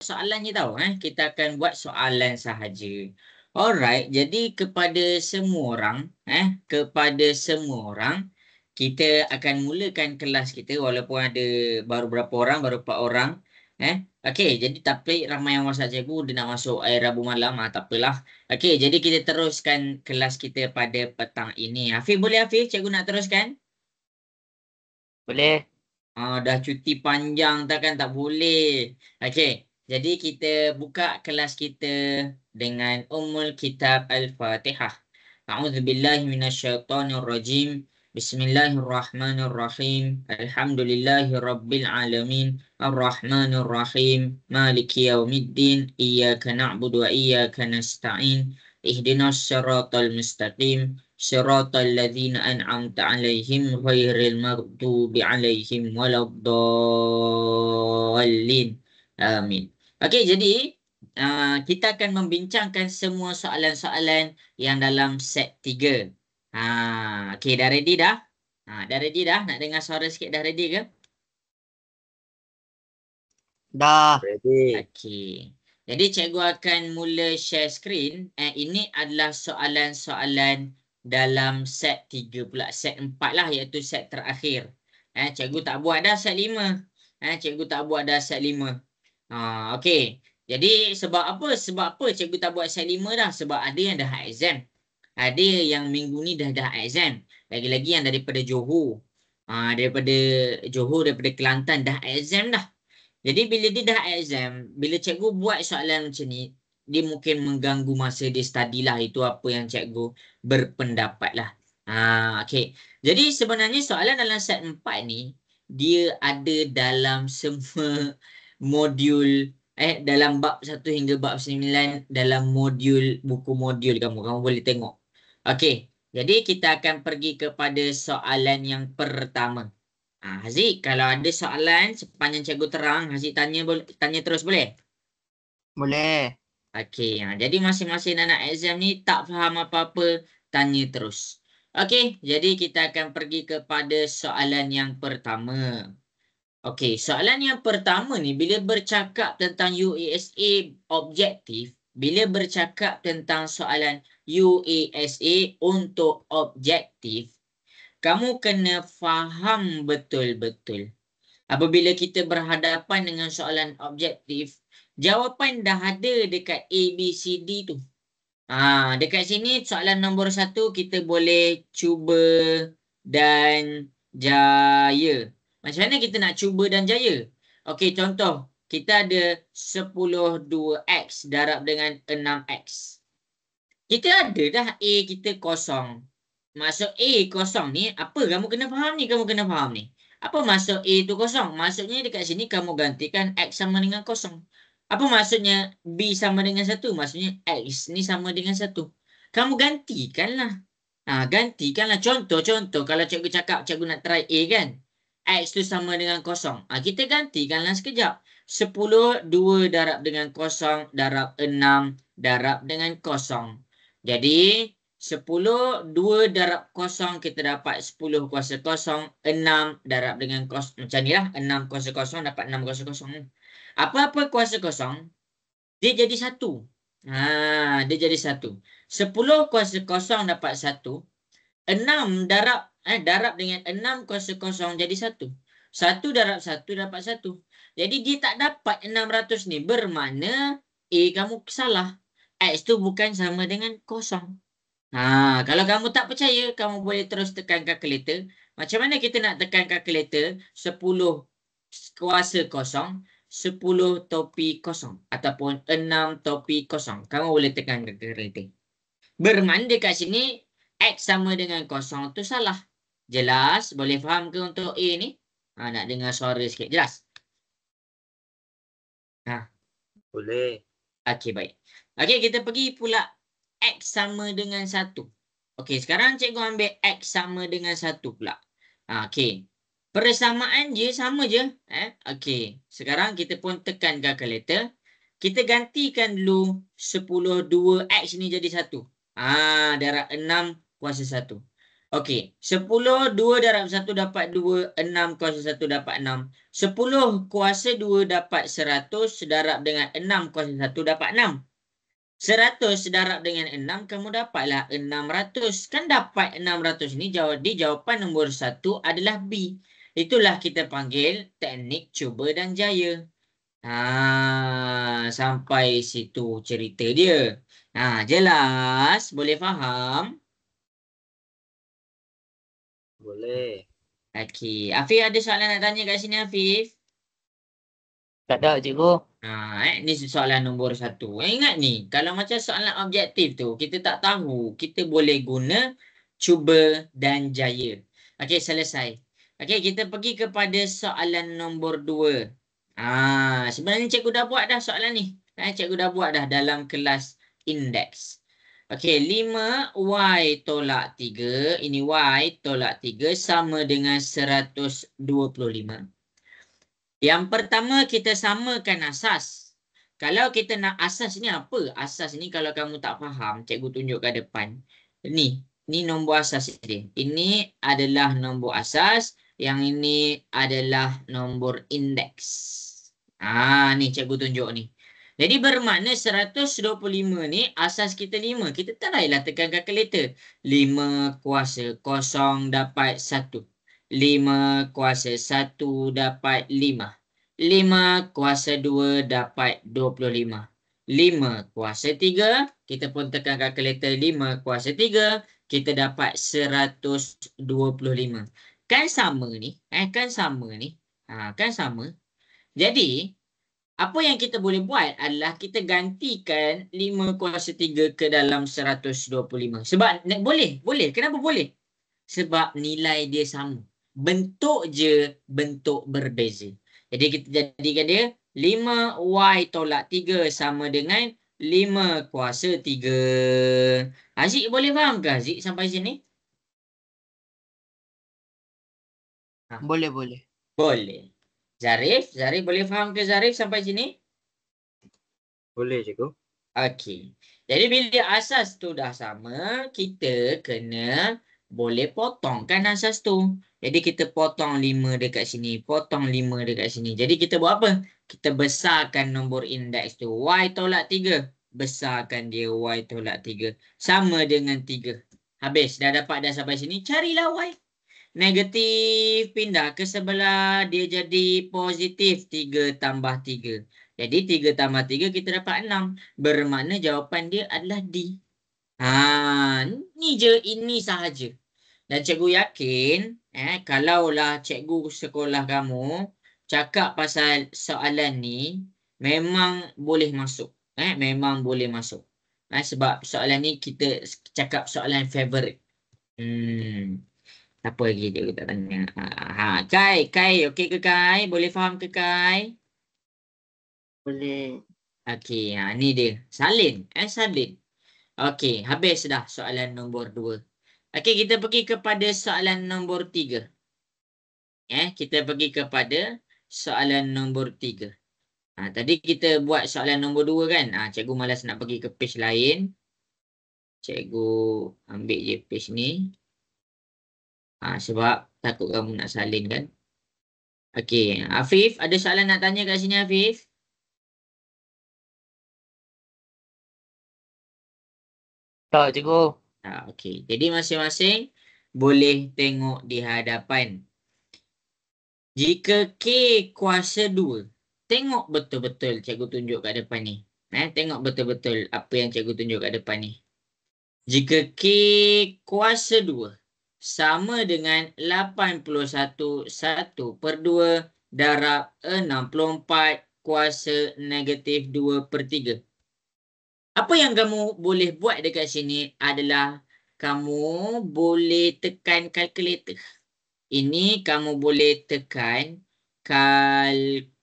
soalannya tahu kita akan buat soalan sahaja. Alright, jadi kepada semua orang kita akan mulakan kelas kita walaupun ada baru berapa orang, baru 4 orang. Okey, jadi tapi ramai yang WhatsApp cikgu dia nak masuk air Rabu malam, tak apalah. Okey, jadi kita teruskan kelas kita pada petang ini. Hafiz, boleh Hafiz? Cikgu nak teruskan? Boleh. Dah cuti panjang takkan tak boleh. Okey, jadi kita buka kelas kita dengan Ummul Kitab Al-Fatihah. A'udzubillahi minasyaitonirrajim. Bismillahirrahmanirrahim. Alhamdulillahi rabbil alamin. Arrahmanirrahim. Maliki yaumiddin. Iyyaka na'budu wa iyyaka nasta'in. Ihdinas siratal mustaqim. Siratal ladzina an'amta 'alaihim ghairil maghdubi 'alaihim waladdallin. Amin. Okey, jadi kita akan membincangkan semua soalan-soalan yang dalam set 3. Okey, dah ready dah? Dah ready dah? Nak dengar suara sikit, dah ready ke? Dah. Ready. Okey. Jadi cikgu akan mula share screen. Ini adalah soalan-soalan dalam set 3 pula. Set 4 lah, iaitu set terakhir. Cikgu tak buat dah set 5. Cikgu tak buat dah set 5. Okey. Jadi sebab apa cikgu tak buat set 5 dah? Sebab ada yang dah exam. Ada yang minggu ni dah exam. Lagi-lagi yang daripada Johor. Daripada Johor, daripada Kelantan dah exam dah. Jadi bila dia dah exam, bila cikgu buat soalan macam ni, dia mungkin mengganggu masa dia study lah. Itu apa yang cikgu berpendapat lah. Okey. Jadi sebenarnya soalan dalam set 4 ni, dia ada dalam semua modul, dalam bab 1 hingga bab 9 dalam modul, buku modul kamu. Kamu boleh tengok. Okey. Jadi kita akan pergi kepada soalan yang pertama. Haziq, kalau ada soalan sepanjang cikgu terang, Haziq tanya terus boleh? Boleh. Okey, jadi masing-masing anak exam ni tak faham apa-apa, tanya terus. Okey, jadi kita akan pergi kepada soalan yang pertama. Okey, soalan yang pertama ni bila bercakap tentang UASA objektif, bila bercakap tentang soalan UASA untuk objektif, kamu kena faham betul-betul. Apabila kita berhadapan dengan soalan objektif, jawapan dah ada dekat A, B, C, D tu. Dekat sini soalan nombor 1 kita boleh cuba dan jaya. Macam mana kita nak cuba dan jaya? Okey, contoh. Kita ada 10 2x darab dengan 6x. Kita ada dah A kita kosong. Maksud A kosong ni, apa kamu kena faham ni? Apa maksud A tu kosong? Maksudnya dekat sini kamu gantikan X sama dengan kosong. Apa maksudnya B sama dengan 1? Maksudnya X ni sama dengan 1. Kamu gantikanlah. Gantikanlah. Contoh. Kalau cikgu cakap cikgu nak try A kan? X tu sama dengan kosong. Kita gantikanlah sekejap. 10, 2 darab dengan kosong, darab 6, darab dengan kosong. Jadi 10, 2 darab kosong, kita dapat 10 kuasa kosong, 6 darab dengan kosong. Macam ni lah, 6 kuasa kosong dapat 6 kuasa kosong. Apa-apa kuasa kosong, dia jadi 1. Dia jadi 1. 10 kuasa kosong dapat 1. 6 darab dengan 6 kuasa kosong jadi 1. 1 darab 1 dapat 1. Jadi dia tak dapat 600 ni. Bermakna A kamu salah. X tu bukan sama dengan kosong. Kalau kamu tak percaya, kamu boleh terus tekan kalkulator. Macam mana kita nak tekan kalkulator? 10 kuasa kosong, 10 topi kosong. Ataupun 6 topi kosong. Kamu boleh tekan kalkulator. Bermakna dekat sini, X sama dengan kosong tu salah. Jelas? Boleh faham ke untuk A ni? Nak dengar suara sikit. Jelas? Boleh. Okey, baik. Okey, kita pergi pula X sama dengan 1. Okey, sekarang cikgu ambil X sama dengan 1 pula. Okey. Persamaan je, sama je. Okey, sekarang kita pun tekan kalkulator. Kita gantikan dulu 10 2X ni jadi 1. Darab 6 kuasa 1. Okey, 10 2 darab 1 dapat 2, 6 kuasa 1 dapat 6. 10 kuasa 2 dapat 100 darab dengan 6 kuasa 1 dapat 6. 100 darab dengan 6 kamu dapatlah 600. Kan dapat 600 ni jawapan nombor 1 adalah B. Itulah kita panggil teknik cuba dan jaya. Sampai situ cerita dia. Jelas? Boleh faham? Boleh. Okey. Afif ada soalan nak tanya kat sini, Afif? Tak ada, cikgu. Ni soalan nombor 1. Ingat ni, kalau macam soalan objektif tu, kita tak tahu, kita boleh guna cuba dan jaya. Okey, selesai. Okey, kita pergi kepada soalan nombor 2. Sebenarnya cikgu dah buat dah soalan ni. Cikgu dah buat dah dalam kelas indeks. Okey, 5Y tolak 3. Ini Y tolak 3 sama dengan 125. Yang pertama kita samakan asas. Kalau kita nak asas ni apa? Asas ni kalau kamu tak faham, cikgu tunjuk kat depan. Ni nombor asas dia. Ini adalah nombor asas. Yang ini adalah nombor indeks. Ni cikgu tunjuk ni. Jadi bermakna 125 ni asas kita 5. Kita tak payahlah tekan kalkulator. 5 kuasa 0 dapat 1. 5 kuasa 1 dapat 5. 5 kuasa 2 dapat 25. 5 kuasa 3, kita pun tekan kalkulator 5 kuasa 3, kita dapat 125. Kan sama ni? Kan sama ni? Kan sama. Jadi, apa yang kita boleh buat adalah kita gantikan 5 kuasa 3 ke dalam 125. Sebab boleh. Kenapa boleh? Sebab nilai dia sama. Bentuk je bentuk berbeza. Jadi kita jadikan dia 5Y tolak 3 sama dengan 5 kuasa 3. Aziz boleh faham ke Aziz sampai sini? Boleh. Boleh. Zarif boleh faham ke Zarif sampai sini? Boleh, cikgu. Okey. Jadi bila asas tu dah sama, kita kena boleh potongkan asas tu. Jadi kita potong 5 dekat sini, potong 5 dekat sini. Jadi kita buat apa? Kita besarkan nombor indeks tu. Y tolak 3. Besarkan dia Y tolak 3. Sama dengan 3. Habis. Dah dapat dah sampai sini. Carilah Y. Negatif pindah ke sebelah. Dia jadi positif. 3 tambah 3. Jadi 3 tambah 3 kita dapat 6. Bermakna jawapan dia adalah D. Ni je, ini sahaja. Dan cikgu yakin, kalaulah cikgu sekolah kamu cakap pasal soalan ni, memang boleh masuk. Memang boleh masuk. Sebab soalan ni kita cakap soalan favorite. Apa lagi cikgu tak tanya? Kai, okey ke Kai? Boleh faham ke Kai? Boleh. Okey, ni dia. Salin. Salin. Okey, habis dah soalan nombor 2. Okey, kita pergi kepada soalan nombor 3. Kita pergi kepada soalan nombor 3. Tadi kita buat soalan nombor 2 kan? Cikgu malas nak pergi ke page lain. Cikgu ambil je page ni. Sebab takut kamu nak salin kan? Okey, Afif, ada soalan nak tanya kat sini Afif? Tak, cikgu. Okey, jadi masing-masing boleh tengok di hadapan. Jika K kuasa 2, tengok betul-betul cikgu tunjuk kat depan ni. Tengok betul-betul apa yang cikgu tunjuk kat depan ni. Jika K kuasa 2 sama dengan 81 1/2 darab 64 kuasa negatif 2/3. Apa yang kamu boleh buat dekat sini adalah kamu boleh tekan kalkulator. Ini kamu boleh tekan kalkulator.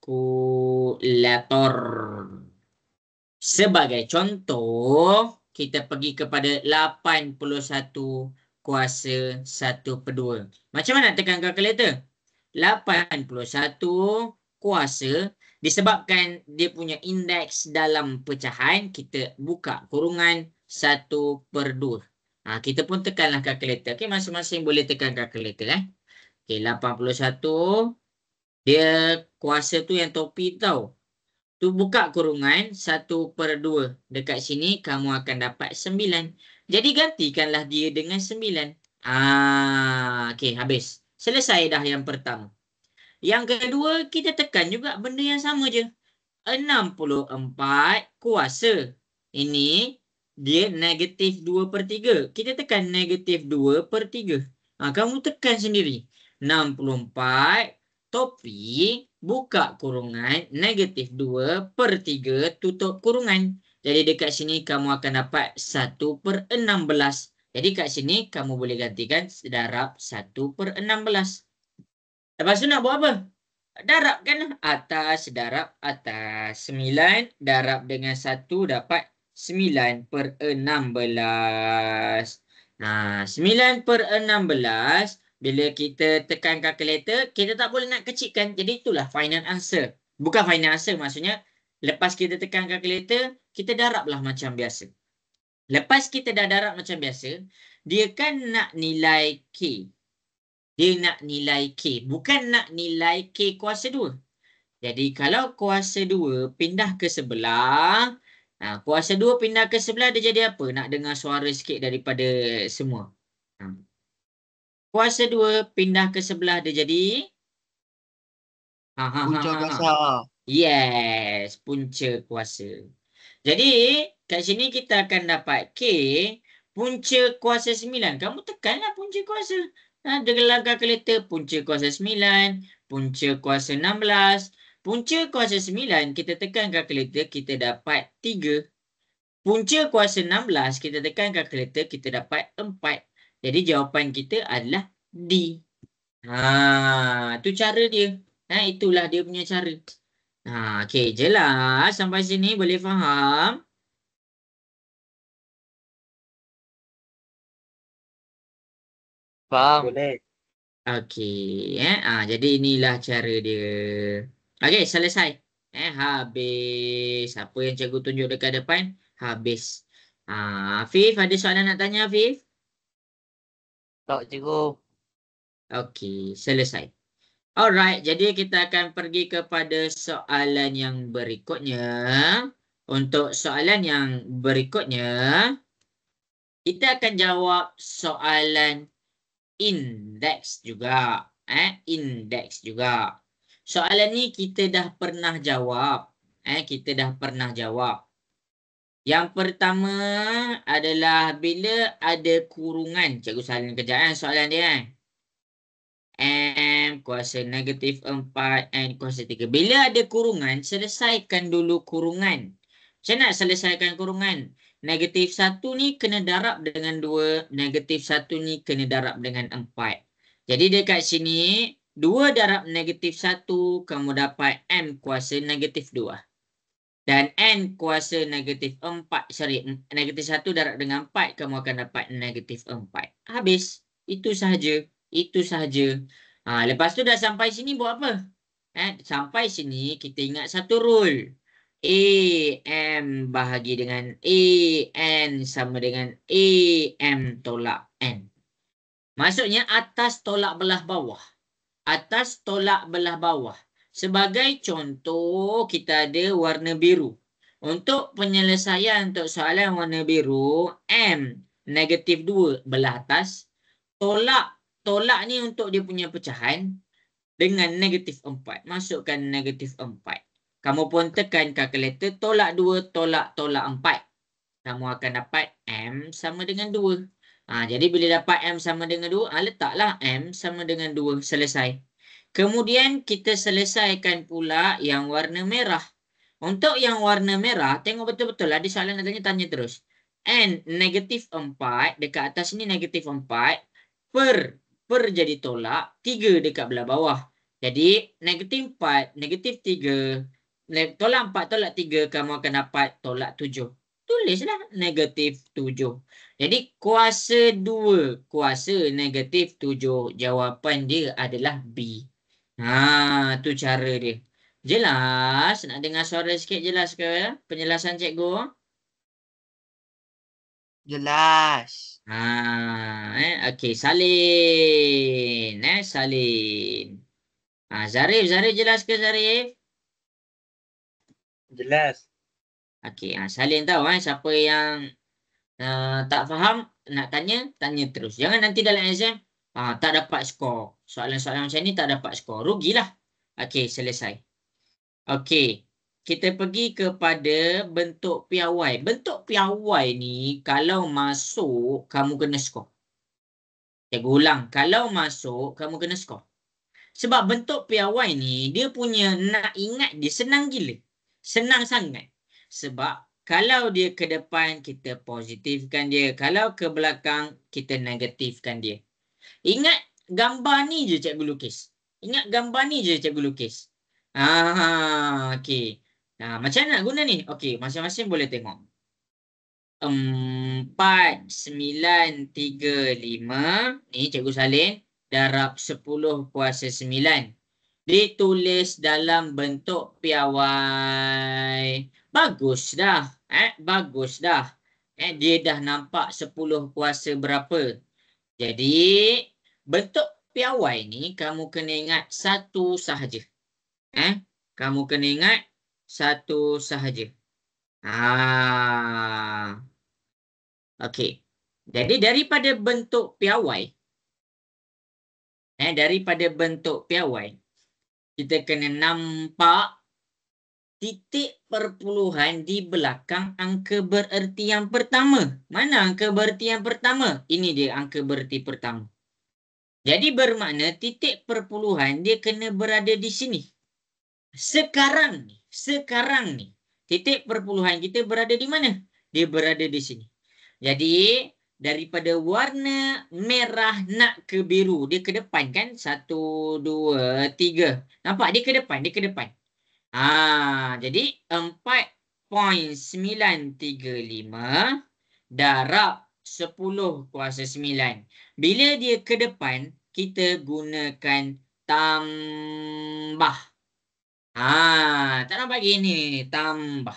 Sebagai contoh, kita pergi kepada 81 kuasa 1/2. Macam mana tekan kalkulator? 81 kuasa, disebabkan dia punya indeks dalam pecahan, kita buka kurungan 1/2. Kita pun tekanlah kalkulator. Okey, masing-masing boleh tekan kalkulator. Okey, 81. Dia kuasa tu yang topi tau. Tu buka kurungan 1/2. Dekat sini kamu akan dapat 9. Jadi gantikanlah dia dengan 9. Okey, habis. Selesai dah yang pertama. Yang kedua, kita tekan juga benda yang sama je. 64 kuasa. Ini dia -2/3. Kita tekan -2/3. Kamu tekan sendiri. 64 topi buka kurungan -2/3 tutup kurungan. Jadi dekat sini kamu akan dapat 1/16. Jadi kat sini kamu boleh gantikan darab 1/16. Lepas tu nak buat apa? Darabkan atas darab atas. 9 darab dengan 1 dapat 9/16. 9/16. Bila kita tekan kalkulator, kita tak boleh nak kecilkan. Jadi itulah final answer. Bukan final answer, maksudnya lepas kita tekan kalkulator, kita darablah macam biasa. Lepas kita dah darab macam biasa, dia kan nak nilai K. Dia nak nilai K. Bukan nak nilai K kuasa 2. Jadi kalau kuasa 2 pindah ke sebelah. Kuasa 2 pindah ke sebelah, dia jadi apa? Nak dengar suara sikit daripada semua. Kuasa 2 pindah ke sebelah, dia jadi? Punca kuasa. Yes, punca kuasa. Jadi kat sini kita akan dapat K punca kuasa 9. Kamu tekanlah punca kuasa. Dalam kalkulator punca kuasa 9, punca kuasa 16. Punca kuasa 9 kita tekan kalkulator, kita dapat 3. Punca kuasa 16 kita tekan kalkulator, kita dapat 4. Jadi jawapan kita adalah D. Tu cara dia. Itulah dia punya cara. Okey, jelas sampai sini boleh faham? Faham. Boleh. Okey, jadi inilah cara dia. Okey, selesai. Habis. Apa yang cikgu tunjuk dekat depan? Habis. Afif, ada soalan nak tanya, Afif? Tak, cikgu. Okey, selesai. Alright, jadi kita akan pergi kepada soalan yang berikutnya. Untuk soalan yang berikutnya, kita akan jawab soalan indeks juga. Indeks juga. Soalan ni kita dah pernah jawab. Kita dah pernah jawab. Yang pertama adalah bila ada kurungan. Cikgu salin kejap soalan dia. M kuasa -4 N kuasa 3. Bila ada kurungan, selesaikan dulu kurungan. Macam nak selesaikan kurungan? -1 ni kena darab dengan 2. -1 ni kena darab dengan 4. Jadi dekat sini, 2 darab -1, kamu dapat M kuasa -2. Dan N kuasa -4. Sorry, -1 darab dengan 4, kamu akan dapat -4. Habis. Itu sahaja. Itu sahaja. Lepas tu dah sampai sini buat apa? Sampai sini kita ingat satu rule. AM bahagi dengan AN sama dengan AM tolak N. Maksudnya atas tolak belah bawah. Atas tolak belah bawah. Sebagai contoh, kita ada warna biru. Untuk penyelesaian untuk soalan warna biru, M -2 belah atas. Tolak ni untuk dia punya pecahan dengan -4. Masukkan -4. Kamu pun tekan kalkulator, tolak 2, tolak 4. Kamu akan dapat M sama dengan 2. Jadi bila dapat M sama dengan 2, letaklah M sama dengan 2. Selesai. Kemudian kita selesaikan pula yang warna merah. Untuk yang warna merah, tengok betul-betul ada soalan nak tanya terus. N -4, dekat atas ni -4, per jadi tolak 3 dekat belah bawah. Jadi -4, -3, tolak 4, tolak 3, kamu akan dapat tolak 7. Tulislah -7. Jadi kuasa 2, kuasa -7. Jawapan dia adalah B. Tu cara dia. Jelas? Nak dengar suara sikit jelas ke? Penjelasan cikgu? Jelas. Okey, salin. Salin. Zarif jelas ke Zarif? Jelas. Okey, salin tahu siapa yang tak faham nak tanya terus. Jangan nanti dalam exam tak dapat skor. Soalan-soalan macam ni tak dapat skor. Rugilah. Okey, selesai. Okey. Kita pergi kepada bentuk piawai. Bentuk piawai ni kalau masuk kamu kena skor. Cikgu ulang. Kalau masuk kamu kena skor. Sebab bentuk piawai ni dia punya nak ingat dia senang gila. Senang sangat. Sebab kalau dia ke depan kita positifkan dia. Kalau ke belakang kita negatifkan dia. Ingat gambar ni je cikgu lukis. Ingat gambar ni je cikgu lukis. Okey. Macam mana nak guna ni? Okey, masing-masing boleh tengok. 4, 9, 3, 5. Ni cikgu salin. Darab 10 kuasa 9. Ditulis dalam bentuk piawai. Bagus dah. Bagus dah. Dia dah nampak 10 kuasa berapa. Jadi, bentuk piawai ni kamu kena ingat satu sahaja. Kamu kena ingat satu sahaja. Okey. Jadi, daripada bentuk piawai, kita kena nampak titik perpuluhan di belakang angka bererti yang pertama. Mana angka bererti yang pertama? Ini dia angka bererti pertama. Jadi bermakna titik perpuluhan dia kena berada di sini. Sekarang ni. Titik perpuluhan kita berada di mana? Dia berada di sini. Jadi daripada warna merah nak ke biru. Dia ke depan kan? 1, 2, 3. Nampak? Dia ke depan. Jadi 4.935 darab 10 kuasa 9. Bila dia ke depan, kita gunakan tambah. Tak nampak gini, tambah.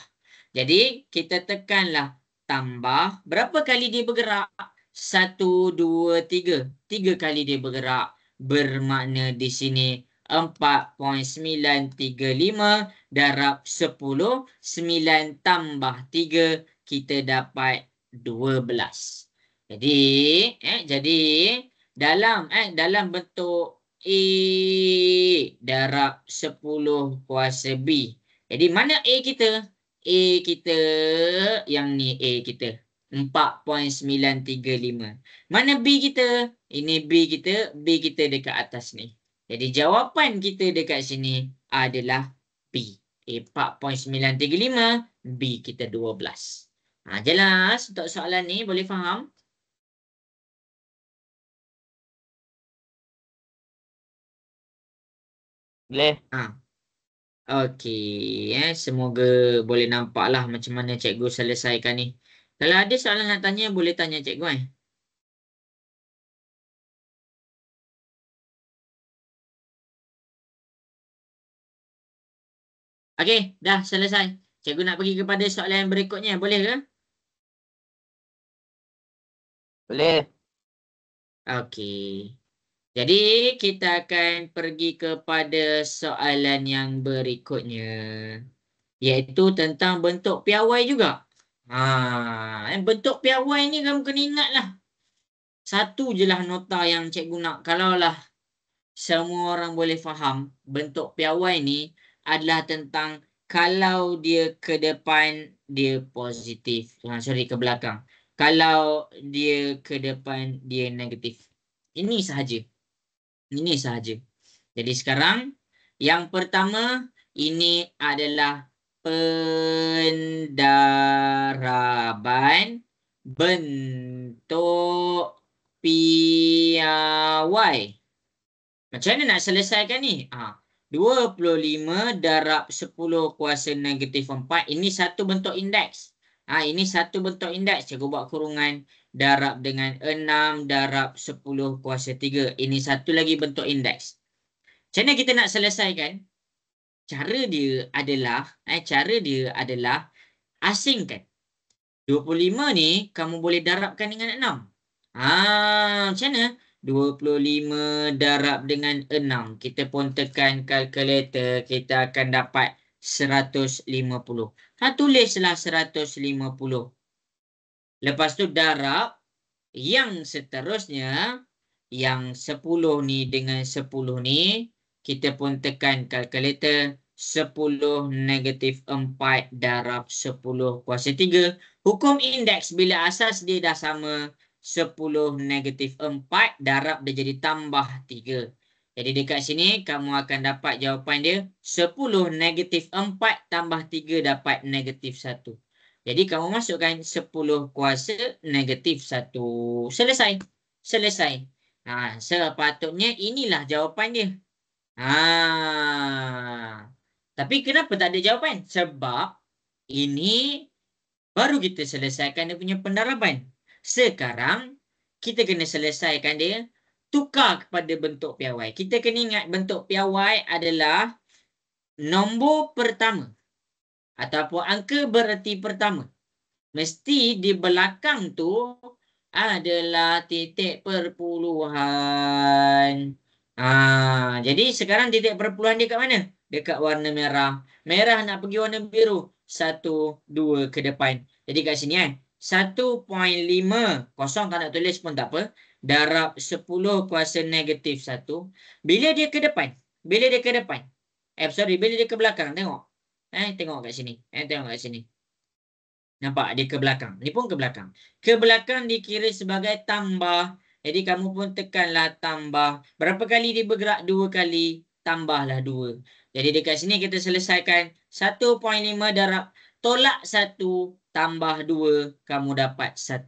Jadi kita tekanlah tambah. Berapa kali dia bergerak? 1, 2, 3. 3 kali dia bergerak. Bermakna di sini 4.935 darab 10. 9 tambah 3. Kita dapat 12. Jadi dalam bentuk A darab 10 kuasa B. Jadi mana A kita? A kita yang ni A kita. 4.935. Mana B kita? Ini B kita. B kita dekat atas ni. Jadi jawapan kita dekat sini adalah B. A 4.935. B kita 12. Jelas untuk soalan ni boleh faham? Boleh. Okey, semoga boleh nampaklah macam mana cikgu selesaikan ni. Kalau ada soalan nak tanya, boleh tanya cikgu Okey, dah selesai. Cikgu nak pergi kepada soalan berikutnya, boleh ke? Boleh. Okey. Jadi kita akan pergi kepada soalan yang berikutnya, iaitu tentang bentuk piawai juga. Bentuk piawai ni kamu kena ingatlah. Satu je lah nota yang cikgu nak. Kalaulah semua orang boleh faham, bentuk piawai ni adalah tentang kalau dia ke depan, dia positif. Sorry, ke belakang. Kalau dia ke depan, dia negatif. Ini sahaja. Jadi sekarang, yang pertama, ini adalah pendaraban bentuk piawai. Macam mana nak selesaikan ni? 25 darab 10 kuasa negatif 4. Ini satu bentuk indeks. Ini satu bentuk indeks. Cikgu buat kurungan. Darab dengan 6 darab 10 kuasa 3. Ini satu lagi bentuk indeks. Macam mana kita nak selesaikan? Cara dia adalah asingkan 25 ni kamu boleh darabkan dengan 6. Macam mana? 25 darab dengan 6. Kita pun tekan kalkulator. Kita akan dapat 150. Tulislah 150. Lepas tu darab yang seterusnya. Yang 10 ni dengan 10 ni. Kita pun tekan kalkulator. 10 negatif 4 darab 10 kuasa 3. Hukum indeks bila asas dia dah sama. 10 negatif 4 darab dia jadi tambah 3. Jadi dekat sini kamu akan dapat jawapan dia 10 negatif 4 tambah 3 dapat negatif 1. Jadi kamu masukkan 10 kuasa negatif 1. Selesai. Selesai. Sepatutnya inilah jawapan dia. Tapi kenapa tak ada jawapan? Sebab ini baru kita selesaikan dia punya pendaraban. Sekarang kita kena selesaikan dia tukar kepada bentuk piawai. Kita kena ingat bentuk piawai adalah nombor pertama ataupun angka bererti pertama. Mesti di belakang tu adalah titik perpuluhan. Jadi sekarang titik perpuluhan dia kat mana? Dekat warna merah. Merah nak pergi warna biru. 1, 2 ke depan. Jadi kat sini 1.5. Kosong tak nak tulis pun tak apa. Darab 10 kuasa negatif 1. Bila dia ke depan? Bila dia ke depan? Bila dia ke belakang. Tengok. Tengok kat sini. Tengok kat sini. Nampak dia ke belakang. Ni pun ke belakang. Ke belakang dikira sebagai tambah. Jadi kamu pun tekanlah tambah. Berapa kali dia bergerak? 2 kali. Tambahlah 2. Jadi dekat sini kita selesaikan 1.5 darab tolak 1 tambah 2. Kamu dapat 1.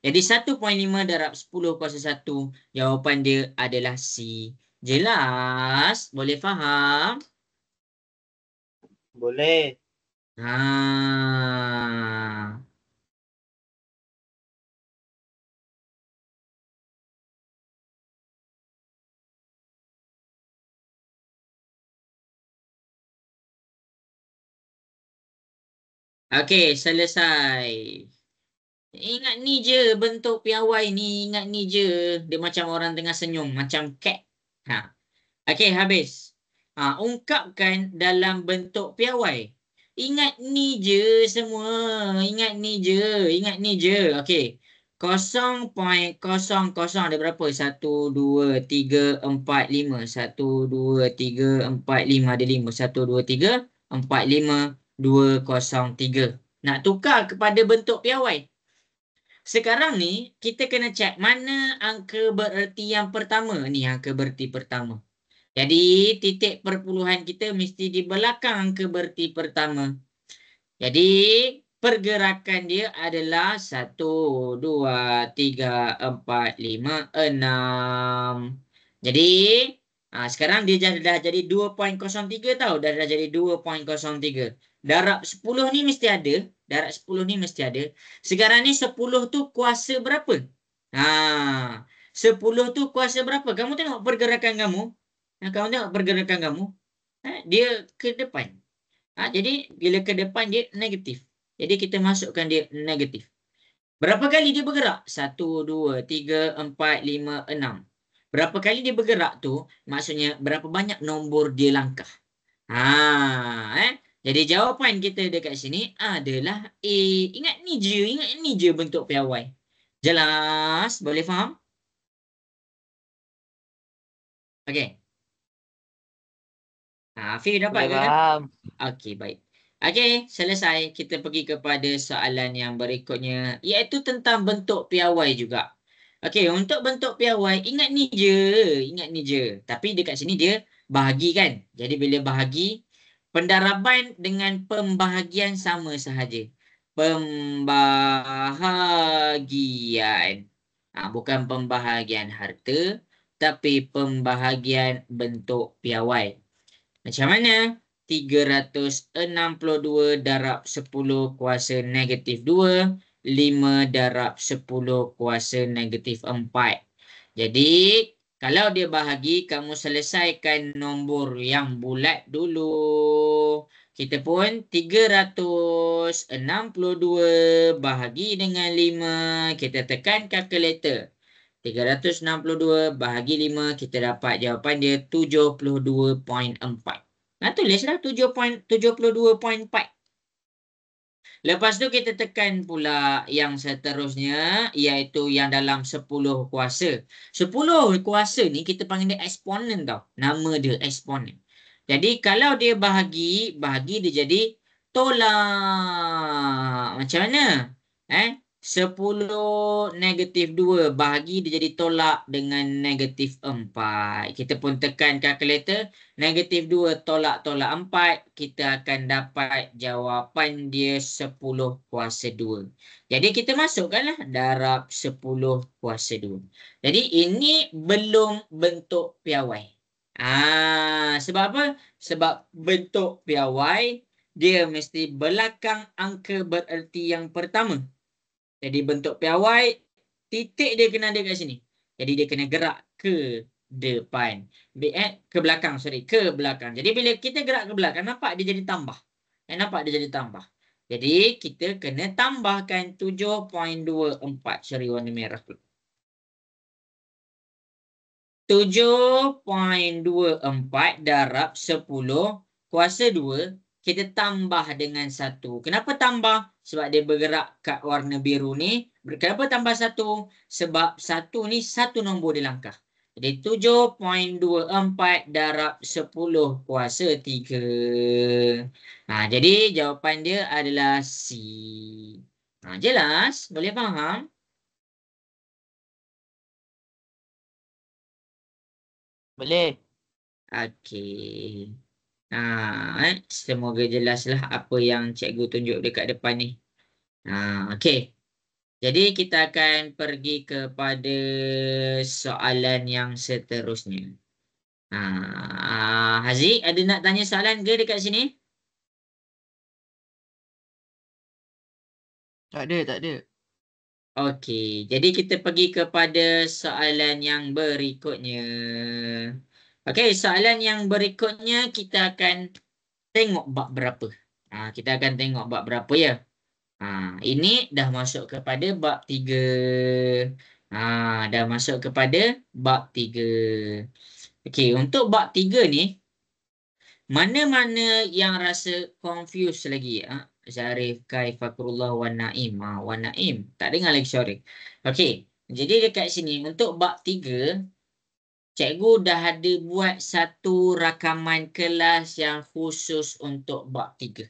Jadi 1.5 darab 10 kuasa 1. Jawapan dia adalah C. Jelas? Boleh faham? Boleh. Okey, selesai. Ingat ni je bentuk piawai ni. Ingat ni je. Dia macam orang tengah senyum. Macam cat. Okey, habis. Ungkapkan dalam bentuk piawai. Ingat ni je semua. Ingat ni je. Ingat ni je. Okey. 0.00 ada berapa? 1, 2, 3, 4, 5. 1, 2, 3, 4, 5. Ada 5. 1, 2, 3, 4, 5, 2, 0, 3. Nak tukar kepada bentuk piawai. Sekarang ni, kita kena cek mana angka bererti yang pertama. Ni angka bererti pertama. Jadi, titik perpuluhan kita mesti di belakang angka bererti pertama. Jadi, pergerakan dia adalah 1, 2, 3, 4, 5, 6. Jadi, sekarang dia dah jadi 2.03 tau. Dah jadi 2.03. Darab 10 ni mesti ada. Darab 10 ni mesti ada. Sekarang ni 10 tu kuasa berapa? 10 tu kuasa berapa? Kamu tengok pergerakan kamu. Kamu tengok pergerakan kamu. Dia ke depan. Jadi bila ke depan dia negatif. Jadi kita masukkan dia negatif. Berapa kali dia bergerak? 1, 2, 3, 4, 5, 6. Berapa kali dia bergerak tu? Maksudnya berapa banyak nombor dia langkah. Jadi jawapan kita dekat sini adalah A. Ingat ni je bentuk piawai. Jelas? Boleh faham? Okey. Hafiz dapat ke? Faham. Okey, baik. Okey, selesai. Kita pergi kepada soalan yang berikutnya, iaitu tentang bentuk piawai juga. Okey, untuk bentuk piawai, ingat ni je. Tapi dekat sini dia bahagi kan. Jadi bila bahagi, pendaraban dengan pembahagian sama sahaja. Pembahagian. Bukan pembahagian harta, tapi pembahagian bentuk piawai. Macam mana? 362 darab 10 kuasa negatif 2. 5 darab 10 kuasa negatif 4. Jadi, kalau dia bahagi, kamu selesaikan nombor yang bulat dulu. kita pun 362 bahagi dengan 5. Kita tekan kalkulator. 362 bahagi 5. Kita dapat jawapan dia 72.4. Nah, tulislah 72.4. Lepas tu kita tekan pula yang seterusnya, iaitu yang dalam 10 kuasa. 10 kuasa ni kita panggil dia eksponen tau. Nama dia eksponen. Jadi kalau dia bahagi dia jadi tolak. Macam mana? 10 negatif 2 bahagi dia jadi tolak dengan negatif 4. Kita pun tekan kalkulator. Negatif 2 tolak 4. Kita akan dapat jawapan dia 10 kuasa 2. Jadi kita masukkanlah darab 10 kuasa 2. Jadi ini belum bentuk piawai. Sebab apa? Sebab bentuk piawai dia mesti belakang angka bererti yang pertama. Jadi bentuk piawai, titik dia kena ada kat sini. Jadi dia kena gerak ke depan. Ke belakang, ke belakang. Jadi bila kita gerak ke belakang, nampak dia jadi tambah. Nampak dia jadi tambah. Jadi kita kena tambahkan 7.24. Sorry, warna merah. 7.24 darab 10 kuasa 2. Kita tambah dengan 1. Kenapa tambah? Sebab dia bergerak kat warna biru ni. Kenapa tambah 1? Sebab 1 ni 1 nombor di langkah. Jadi 7.24 darab 10 kuasa 3. Jadi jawapan dia adalah C. Jelas? Boleh faham? Boleh. Okey. Semoga jelaslah apa yang cikgu tunjuk dekat depan ni. Okey. Jadi kita akan pergi kepada soalan yang seterusnya. Haziq, ada nak tanya soalan ke dekat sini? Tak ada. Okey, jadi kita pergi kepada soalan yang berikutnya. Okey, soalan yang berikutnya kita akan tengok bab berapa. Kita akan tengok bab berapa ya. Ini dah masuk kepada bab 3. Dah masuk kepada bab 3. Okey, untuk bab 3 ni, mana-mana yang rasa confused lagi? Syarif, Kai, Fakrullah, Wan Naim. Wan Naim. Tak dengar lagi Syarif. Okey, jadi dekat sini, untuk bab 3, cikgu dah ada buat satu rakaman kelas yang khusus untuk bab 3.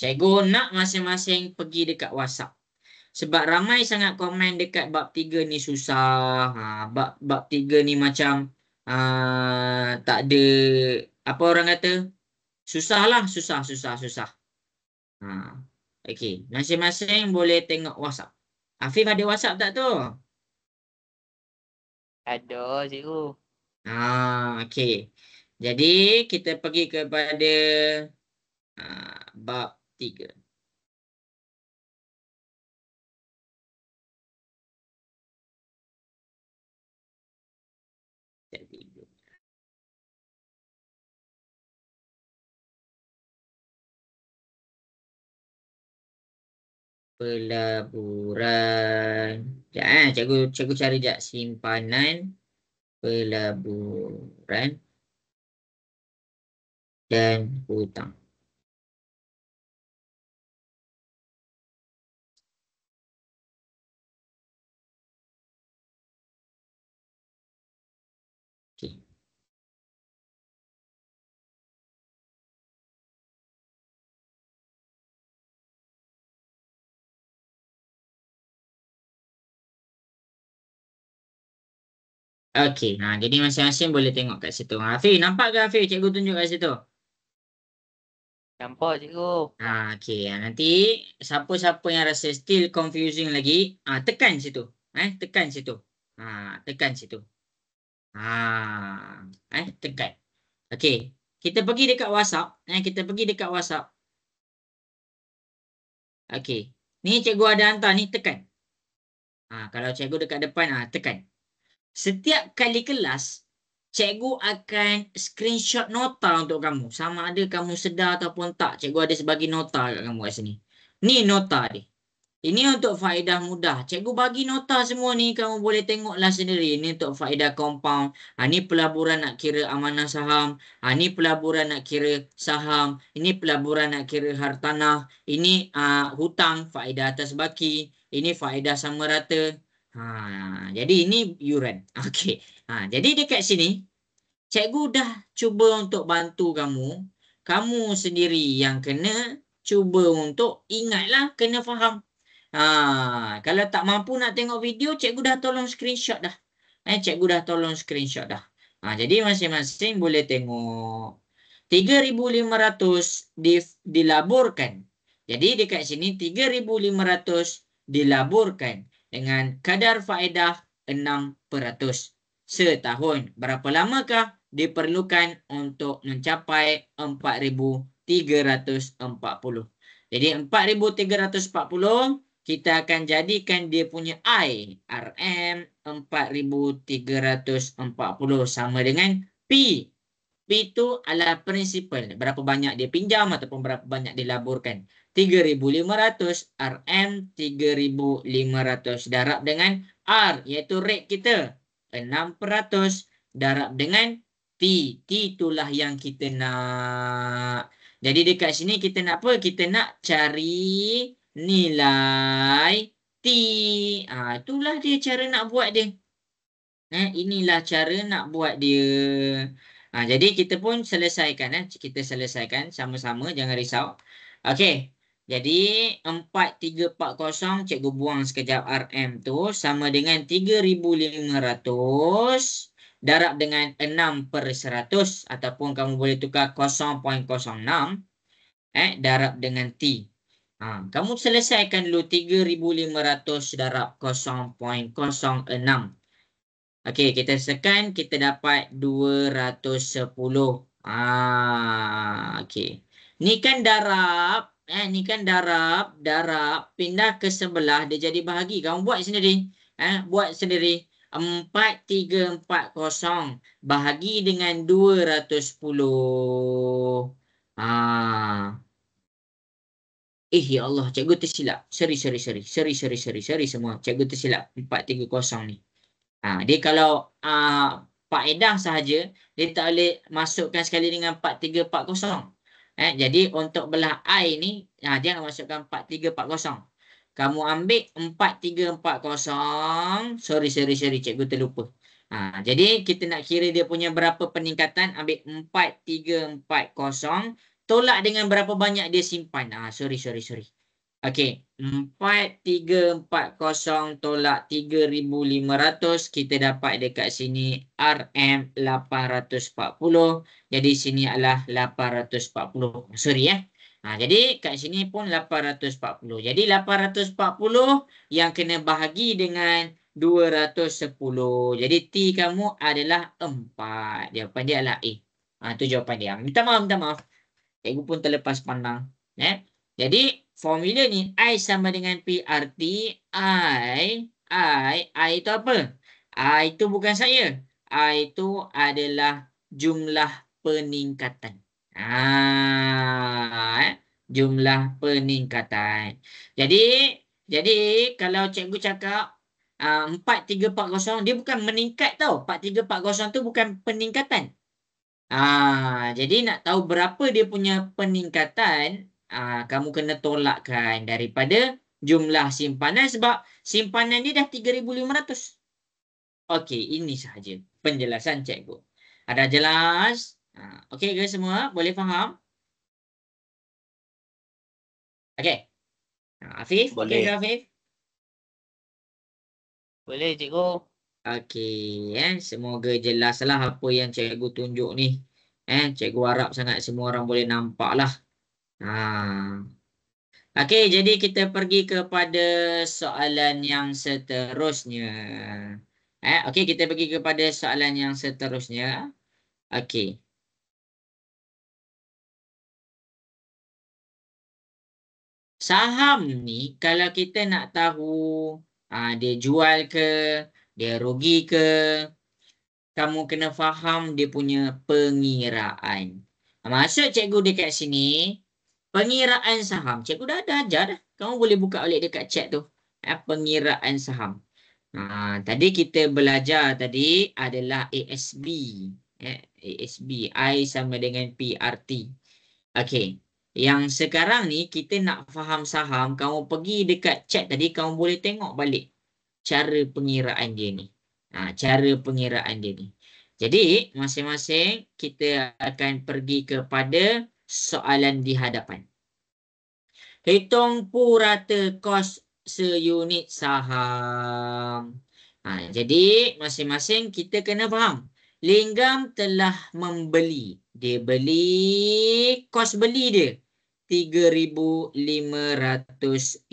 Cikgu nak masing-masing pergi dekat WhatsApp. Sebab ramai sangat komen dekat bab 3 ni susah. Bab 3 ni macam tak ada, apa orang kata? Susah lah. Susah. Okey. Masing-masing boleh tengok WhatsApp. Afif ada WhatsApp tak tu? Ada, cikgu. Okey. Jadi kita pergi kepada bab 3. Pelaburan. Cikgu cari jap simpanan pelaburan dan hutang. Okey. Okey, jadi masing-masing boleh tengok kat situ. Hafiz, nampak ke Hafiz? Cikgu tunjuk kat situ. Nampak, cikgu. Okey, nanti siapa-siapa yang rasa still confusing lagi, tekan situ. Tekan situ. Tekan situ. Tekan. Okey, kita pergi dekat WhatsApp. Okey. Ni cikgu ada hantar ni, tekan. Kalau cikgu dekat depan, tekan. Setiap kali kelas, cikgu akan screenshot nota untuk kamu. Sama ada kamu sedar ataupun tak. Cikgu ada sebagai nota kat kamu kat sini. Ni nota dia. Ini untuk faedah mudah. Cikgu bagi nota semua ni. Kamu boleh tengoklah sendiri. Ini untuk faedah compound. Ini pelaburan nak kira amanah saham. Ini pelaburan nak kira saham. Ini pelaburan nak kira hartanah. Ini hutang, faedah atas baki. Ini faedah sama rata. Jadi ini yuran. Okey. Jadi dekat sini, cikgu dah cuba untuk bantu kamu. Kamu sendiri yang kena cuba untuk ingatlah, kena faham. Kalau tak mampu nak tengok video, cikgu dah tolong screenshot dah. Cikgu dah tolong screenshot dah. Jadi masing-masing boleh tengok. 3.500 dilaburkan. Jadi dekat sini 3.500 dilaburkan dengan kadar faedah 6% setahun. Berapa lamakah diperlukan untuk mencapai 4.340? Jadi 4.340 kita akan jadikan dia punya I, RM 4.340 sama dengan P. P itu adalah prinsipal. Berapa banyak dia pinjam ataupun berapa banyak dilaburkan. 3.500 RM 3.500 darab dengan R, iaitu rate kita 6% darab dengan T. T itulah yang kita nak. Jadi dekat sini kita nak apa? Kita nak cari nilai T. Itulah dia cara nak buat dia. Inilah cara nak buat dia. Jadi kita pun selesaikan. Kita selesaikan sama-sama. Jangan risau. Okey. Jadi 4.340 cikgu buang sekejap RM tu sama dengan 3.500 darab dengan 6% ataupun kamu boleh tukar 0.06 darab dengan T. Kamu selesaikan dulu 3.500 darab 0.06. Okey, kita tekan, kita dapat 210. Okey. Ni kan darab. Ni kan darab. Pindah ke sebelah, dia jadi bahagi. Kamu buat sendiri. Buat sendiri. 4.340 bahagi dengan 210. Ya Allah, cikgu tersilap. Sorry semua. Cikgu tersilap 430 ni. Dia kalau faedah sahaja, dia tak boleh masukkan sekali dengan 4340. Jadi untuk belah I ni, dia nak masukkan 4340. Kamu ambil 4340. Sorry, cikgu terlupa. Jadi kita nak kira dia punya berapa peningkatan, ambil 4340 tolak dengan berapa banyak dia simpan. Sorry. Okey, 4.340 tolak 3.500, kita dapat dekat sini RM 840. Jadi sini adalah 840. Sorry ya. Jadi kat sini pun 840. Jadi 840 yang kena bahagi dengan 210. Jadi T kamu adalah 4. Jawapan dia adalah A. Itu jawapan dia. Minta maaf. Cikgu pun terlepas pandang. Jadi formula ni I sama dengan PRT. I itu apa? I itu bukan saya. I itu adalah jumlah peningkatan. Jumlah peningkatan. Jadi kalau cikgu cakap 4.340 dia bukan meningkat tau. 4.340 tu bukan peningkatan. Jadi nak tahu berapa dia punya peningkatan, kamu kena tolakkan daripada jumlah simpanan sebab simpanan dia dah 3.500. Okey, ini sahaja penjelasan cikgu. Ada jelas? Okey ke semua? Boleh faham? Okey. Afif, okey ke Afif? Boleh cikgu. Okey, semoga jelaslah apa yang cikgu tunjuk ni. Cikgu harap sangat semua orang boleh nampak lah. Okey, jadi kita pergi kepada soalan yang seterusnya. Okey, kita pergi kepada soalan yang seterusnya. Okey. Saham ni kalau kita nak tahu dia jual ke, dia rugi ke, kamu kena faham dia punya pengiraan. Maksud cikgu dekat sini, pengiraan saham. Cikgu dah ajar dah. Kamu boleh buka balik dekat chat tu. Pengiraan saham. Tadi kita belajar tadi adalah ASB. ASB. I sama dengan PRT. Okey. Yang sekarang ni kita nak faham saham. Kamu pergi dekat chat tadi, kamu boleh tengok balik cara pengiraan dia ni. Cara pengiraan dia ni. Jadi, masing-masing kita akan pergi kepada soalan di hadapan. Hitung purata kos seunit saham. Jadi, masing-masing kita kena faham. Linggam telah membeli. Dia beli, kos beli dia 3,500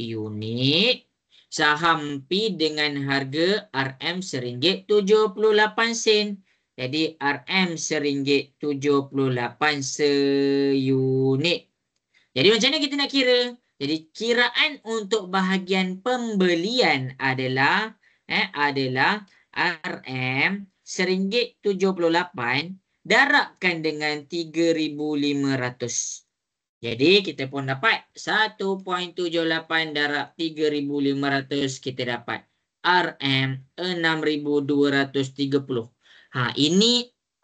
unit. Saham P dengan harga RM RM1.78. Jadi RM RM1.78 seunit. Jadi macam mana kita nak kira? Jadi kiraan untuk bahagian pembelian adalah RM RM1.78 darabkan dengan 3,500. Jadi kita pun dapat 1.78 darab 3,500, kita dapat RM 6,230. Ini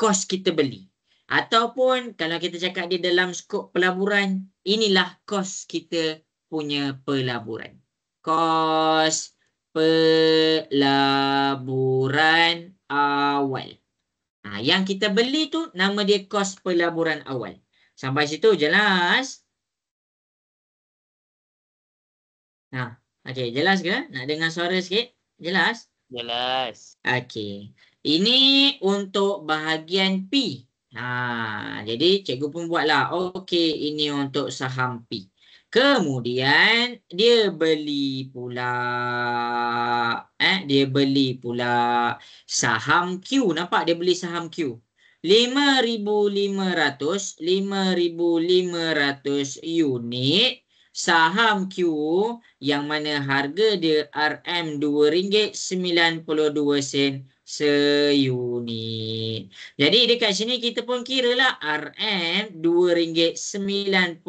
kos kita beli. Ataupun kalau kita cakap di dalam skop pelaburan, inilah kos kita punya pelaburan. Kos pelaburan awal. Yang kita beli tu nama dia kos pelaburan awal. Sampai situ jelas? Okey, jelas ke? Nak dengar suara sikit? Jelas? Jelas. Okey. Ini untuk bahagian P. Jadi cikgu pun buatlah. Okey, ini untuk saham P. Kemudian dia beli pula saham Q. Nampak dia beli saham Q. 5,500 unit saham Q yang mana harga dia RM RM2.92 seunit. Jadi dekat sini kita pun kira lah RM RM2.92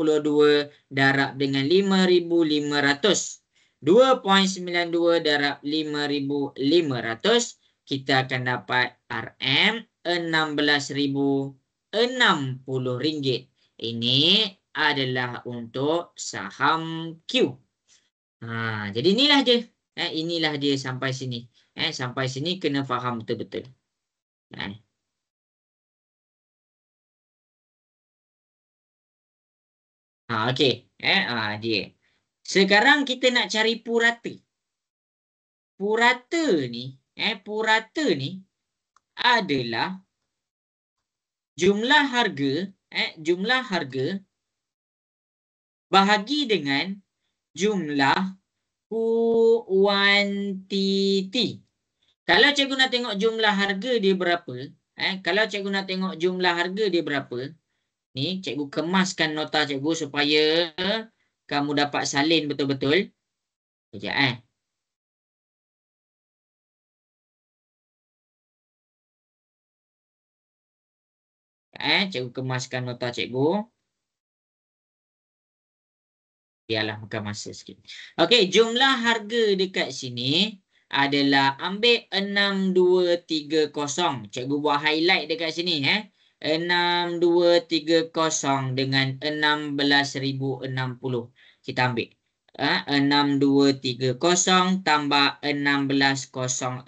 darab dengan 5,500. 2.92 darab 5,500. Kita akan dapat RM RM16,060. Ini adalah untuk saham Q. Jadi inilah dia. Inilah dia sampai sini. Sampai sini kena faham betul-betul. Okey. Dia. Sekarang kita nak cari purata. Purata ni adalah jumlah harga bahagi dengan jumlah kuantiti. Kalau cikgu nak tengok jumlah harga dia berapa, ni cikgu kemaskan nota cikgu supaya kamu dapat salin betul-betul. Sekejap cikgu kemaskan nota cikgu. Biarlah makan masa sikit. Okey, jumlah harga dekat sini adalah ambil 6230. Cikgu buat highlight dekat sini 6230 dengan 16,060. Kita ambil 6230 tambah 16,060.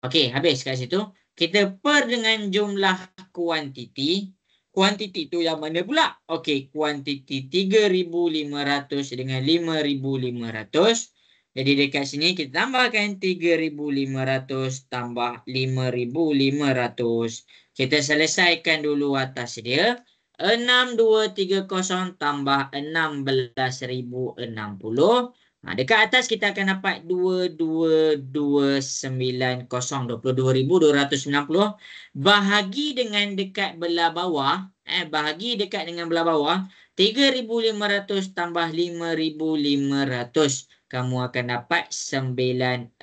Okey, habis kat situ. Kita per dengan jumlah kuantiti. Kuantiti tu yang mana pula? Okey, kuantiti 3,500 dengan 5,500. Jadi dekat sini kita tambahkan 3,500 tambah 5,500. Kita selesaikan dulu atas dia. 6230 tambah 16,060. Dekat atas kita akan dapat 22,290. 22,290 bahagi dengan dekat belah bawah. Bahagi dekat dengan belah bawah. 3,500 tambah 5,500. Kamu akan dapat 9,000.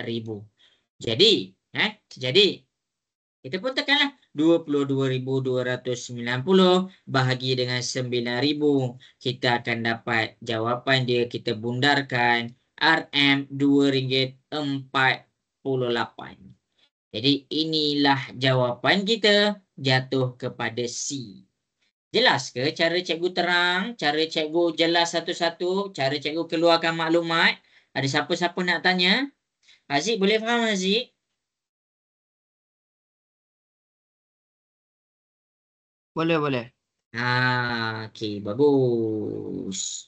Jadi Kita pun tekanlah 22.290 bahagi dengan 9.000. Kita akan dapat jawapan dia, kita bundarkan RM RM2.48. Jadi inilah jawapan kita jatuh kepada C. Jelas ke cara cikgu terang? Cara cikgu jelas satu-satu? Cara cikgu keluarkan maklumat? Ada siapa-siapa nak tanya? Haziq boleh faham Haziq? Boleh, boleh. Okey, bagus.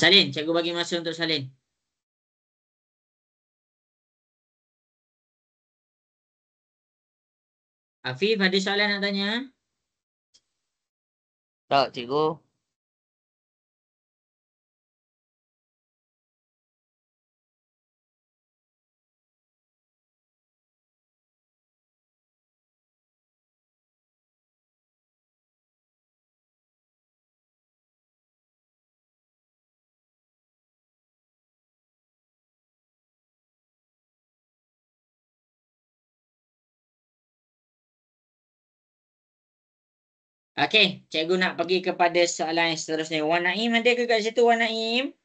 Salin, cikgu bagi masa untuk Salin. Afif, ada soalan nak tanya? Tak, cikgu. Okey, cikgu nak pergi kepada soalan yang seterusnya. Wan Naim ada ke kat situ, Wan Naim?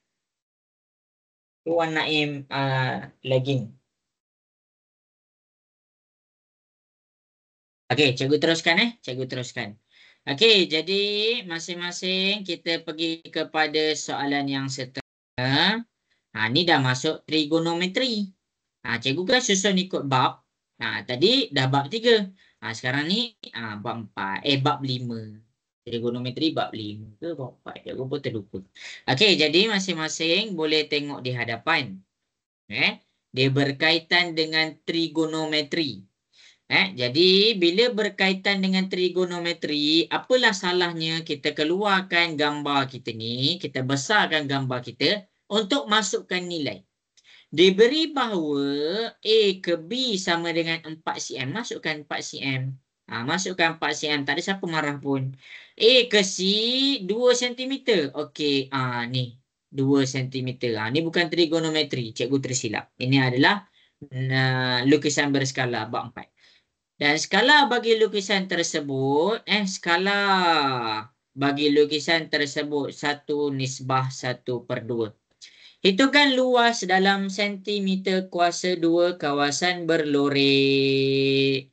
Wan Naim lagging. Okey, cikgu teruskan Cikgu teruskan. Okey, jadi masing-masing kita pergi kepada soalan yang seterusnya. Ni dah masuk trigonometri. Cikgu kan susun ikut bab. Tadi dah bab 3. Sekarang ni bab 4. Bab 5. Trigonometri bab 5 ke bab 4? Cikgu pun terlupa. Okey, jadi masing-masing boleh tengok di hadapan. Dia berkaitan dengan trigonometri. Jadi bila berkaitan dengan trigonometri, apalah salahnya kita keluarkan gambar kita ni, kita besarkan gambar kita untuk masukkan nilai. Diberi bahawa A ke B sama dengan 4 cm. Masukkan 4 cm. Masukkan 4 cm. Tak ada siapa marah pun. A ke C 2 cm. Okey. Ni 2 cm. Ni bukan trigonometri. Cikgu tersilap. Ini adalah lukisan berskala bab 4. Dan skala bagi lukisan tersebut, skala bagi lukisan tersebut 1/1/2. Hitungkan luas dalam sentimeter kuasa 2 kawasan berlorek.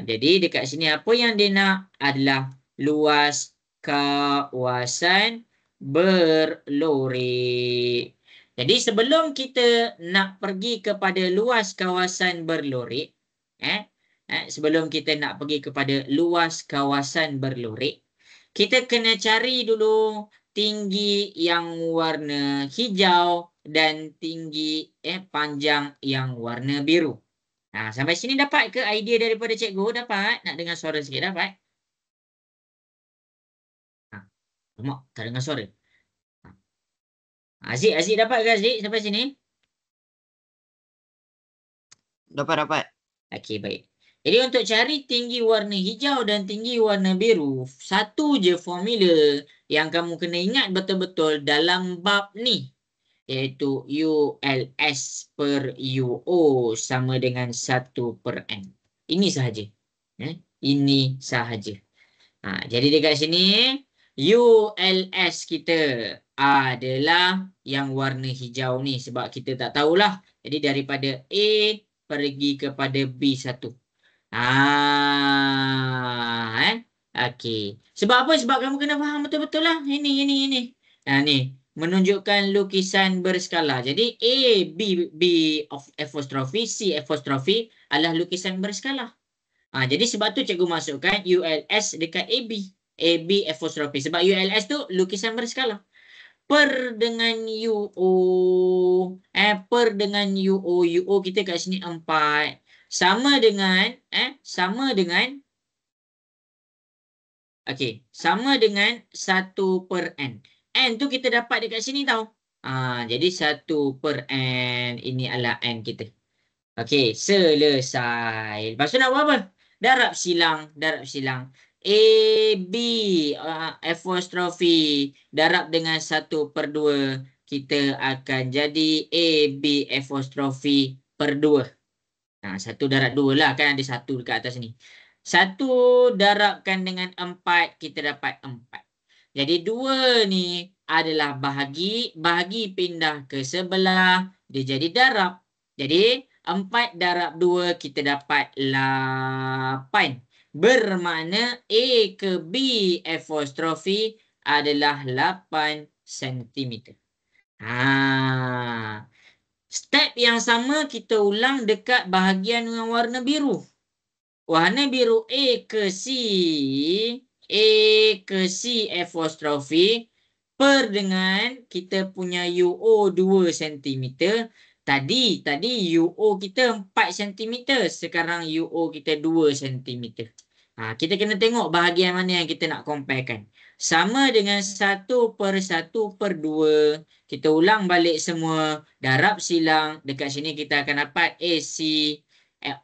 Jadi dekat sini apa yang dia nak adalah luas kawasan berlorek. Jadi sebelum kita nak pergi kepada luas kawasan berlorek, sebelum kita nak pergi kepada luas kawasan berlorek, kita kena cari dulu tinggi yang warna hijau dan tinggi panjang yang warna biru. Sampai sini dapat ke idea daripada cikgu? Dapat? Nak dengar suara sikit? Dapat? Mak, tak dengar suara. Aziz dapat ke Aziz sampai sini? Dapat. Okey, baik. Jadi untuk cari tinggi warna hijau dan tinggi warna biru, satu je formula yang kamu kena ingat betul-betul dalam bab ni, iaitu ULS per UO sama dengan 1/n. Ini sahaja. Ini sahaja. Jadi dekat sini, ULS kita adalah yang warna hijau ni. Sebab kita tak tahulah. Jadi daripada A pergi kepada B1. Okey. Sebab apa? Sebab kamu kena faham betul-betul lah. Ini. Ni. Menunjukkan lukisan berskala. Jadi A, B of apostrofi, C apostrofi adalah lukisan berskala. Jadi sebab tu cikgu masukkan ULS dekat AB. AB apostrofi. Sebab ULS tu lukisan berskala. Per dengan UO. Per dengan UO. UO kita kat sini 4. Sama dengan okey, sama dengan 1/n. N tu kita dapat dekat sini tau. Jadi 1/n ini adalah n kita. Okey, selesai. Lepas tu nak buat apa? Darab silang. A, B, apostrofi. Darab dengan 1/2. Kita akan jadi A, B, apostrofi per 2. Nah, 1 darab 2 lah. Kan ada 1 dekat atas ni. 1 darabkan dengan 4. Kita dapat 4. Jadi 2 ni adalah bahagi. Bahagi pindah ke sebelah. Dia jadi darab. Jadi 4 darab 2 kita dapat 8. Bermakna A ke B apostrofi adalah 8 cm. Step yang sama kita ulang dekat bahagian yang warna biru. Warna biru A ke C apostrofi per dengan kita punya UO 2 cm. Tadi UO kita 4 cm. Sekarang UO kita 2 cm. Kita kena tengok bahagian mana yang kita nak comparekan. Sama dengan 1/1/2. Kita ulang balik semua. Darab silang. Dekat sini kita akan dapat AC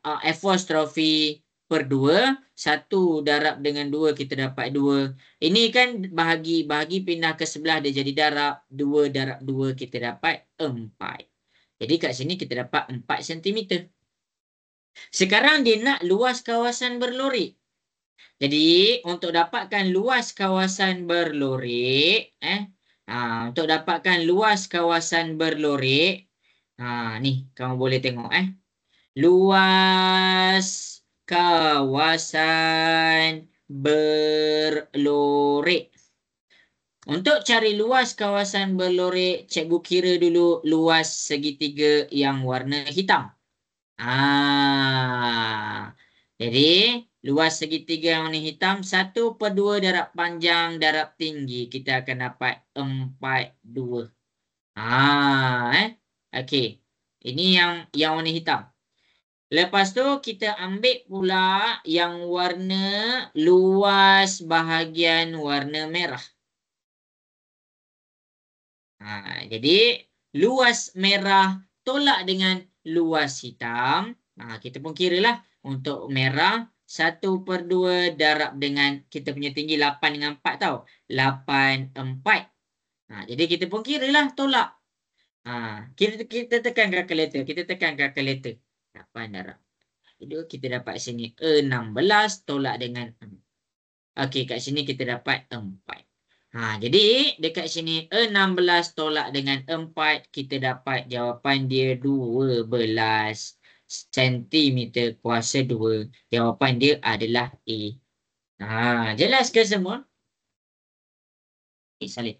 apostrofi per 2. 1 darab dengan 2 kita dapat 2. Ini kan bahagi pindah ke sebelah dia jadi darab. 2 darab 2 kita dapat 4. Jadi kat sini kita dapat 4 cm. Sekarang dia nak luas kawasan berlorik. Jadi untuk dapatkan luas kawasan berlorik, untuk dapatkan luas kawasan berlorik, ni kamu boleh tengok luas kawasan berlorik. Untuk cari luas kawasan berlorik, cikgu kira dulu luas segitiga yang warna hitam. Jadi luas segitiga yang warna hitam 1/2 darab panjang darab tinggi kita akan dapat 42. Okey. Ini yang warna hitam. Lepas tu kita ambil pula yang warna luas bahagian warna merah. Jadi luas merah tolak dengan luas hitam. Kita pun kira lah untuk merah 1/2 darab dengan kita punya tinggi 8 dengan 4 tau. 8, 4. Jadi kita pun kira lah tolak. Kita tekan kalkulator. 8 darab. Jadi kita dapat sini 16 tolak dengan 4. Okey, kat sini kita dapat 4. Jadi dekat sini 16 tolak dengan 4 kita dapat jawapan dia 12 cm kuasa 2. Jawapan dia adalah A. Jelas ke semua? Salin.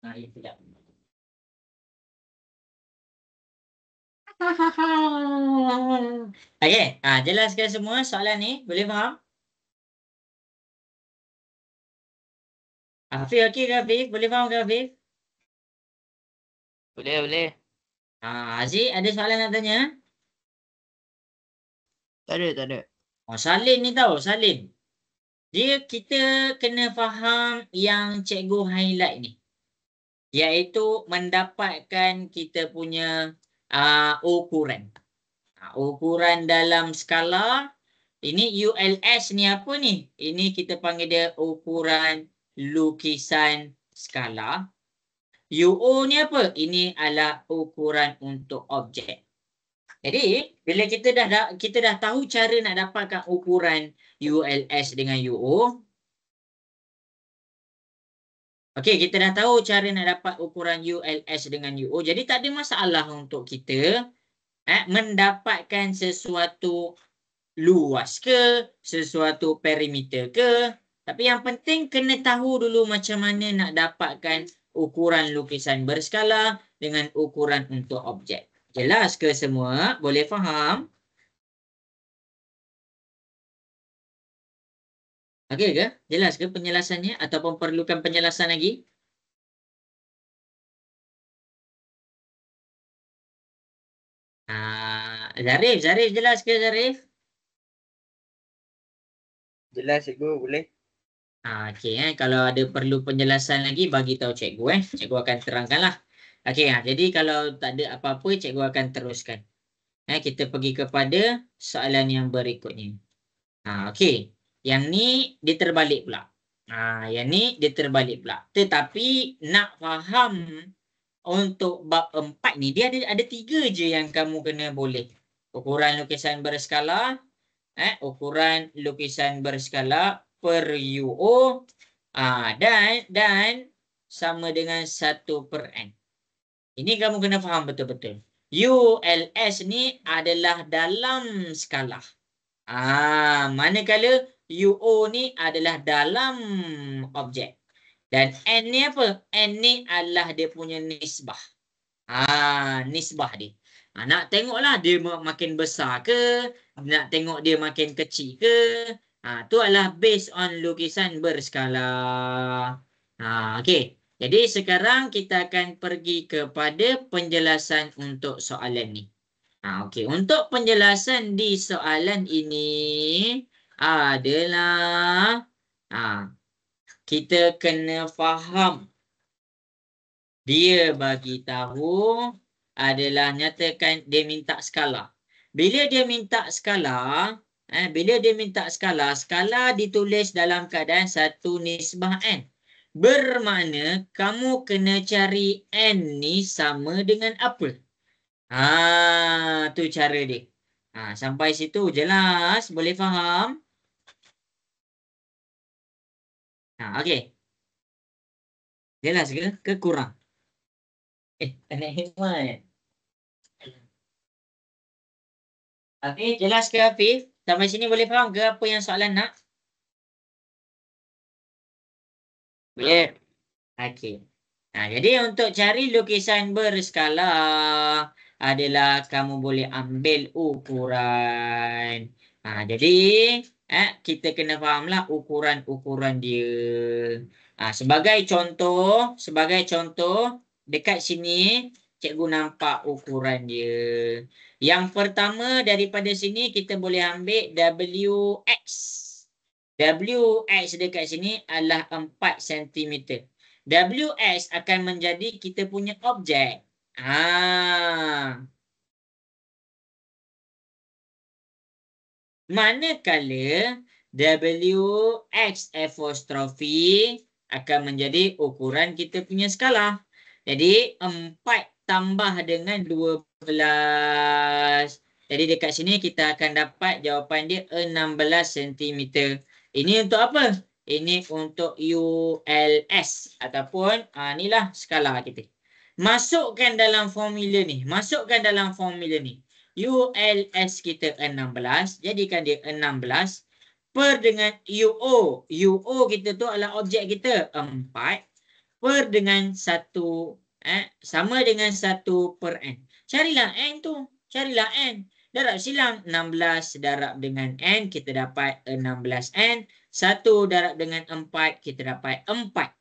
Tidak. Okey, jelaskan semua soalan ni, boleh faham? Hafiz okey ke Hafiz? Boleh faham ke Hafiz? Boleh. Aziz ada soalan nak tanya? Tak ada. Salin ni tahu, Salin. Kita kena faham yang cikgu highlight ni. Iaitu mendapatkan kita punya ukuran. Ukuran dalam skala. Ini ULS ni apa ni? Ini kita panggil dia ukuran lukisan skala. UO ni apa? Ini adalah ukuran untuk objek. Jadi, bila kita dah tahu cara nak dapatkan ukuran ULS dengan UO. Okey, kita dah tahu cara nak dapat ukuran ULS dengan UO. Jadi, tak ada masalah untuk kita mendapatkan sesuatu luas ke, sesuatu perimeter ke. Tapi yang penting kena tahu dulu macam mana nak dapatkan ukuran lukisan berskala dengan ukuran untuk objek. Jelas ke semua? Boleh faham? Okey ke? Jelas ke penjelasannya ataupun perlukan penjelasan lagi? Zarif jelas ke Zarif? Jelas cikgu, boleh. Okey kalau ada perlu penjelasan lagi bagi tahu cikgu Cikgu akan terangkanlah. Okey jadi kalau tak ada apa-apa cikgu akan teruskan. Kita pergi kepada soalan yang berikutnya. Okey. Yang ni dia terbalik pula. Yang ni dia terbalik pula. Tetapi nak faham untuk bab 4 ni dia ada 3 je yang kamu kena boleh. Ukuran lukisan berskala, ukuran lukisan berskala per UO dan sama dengan 1/n. Ini kamu kena faham betul-betul. ULS ni adalah dalam skala. Manakala UO ni adalah dalam objek. Dan N ni apa? N ni adalah dia punya nisbah. Nisbah dia. Nak tengoklah dia makin besar ke, nak tengok dia makin kecil ke. Tu adalah based on lukisan berskala. Okey. Jadi sekarang kita akan pergi kepada penjelasan untuk soalan ni. Okey. Untuk penjelasan di soalan ini adalah kita kena faham. Dia bagi tahu adalah nyatakan dia minta skala. Bila dia minta skala, skala ditulis dalam keadaan 1/n. Bermakna kamu kena cari n ni sama dengan apa? Tu cara dia. Sampai situ jelas? Boleh faham? Okey. Jelas ke? Ke kurang? Tak nak hemat. Okey, jelas ke Hafiz? Sampai sini boleh faham ke apa yang soalan nak? Boleh. Okey. Jadi untuk cari lukisan berskala adalah kamu boleh ambil ukuran. Jadi kita kena fahamlah ukuran-ukuran dia. Sebagai contoh dekat sini cikgu nampak ukuran dia. Yang pertama daripada sini kita boleh ambil WX. WX dekat sini adalah 4 cm. WX akan menjadi kita punya objek. Manakala WX apostrofi akan menjadi ukuran kita punya skala. Jadi 4 tambah dengan 12. Jadi dekat sini kita akan dapat jawapan dia 16 cm. Ini untuk apa? Ini untuk ULS ataupun inilah skala kita. Masukkan dalam formula ni. ULS kita 16. Jadikan dia 16. Per dengan UO. UO kita tu adalah objek kita 4. Per dengan 1. Sama dengan 1/n. Carilah n tu. Darab silang 16 darab dengan n. Kita dapat 16n. 1 darab dengan 4. Kita dapat 4.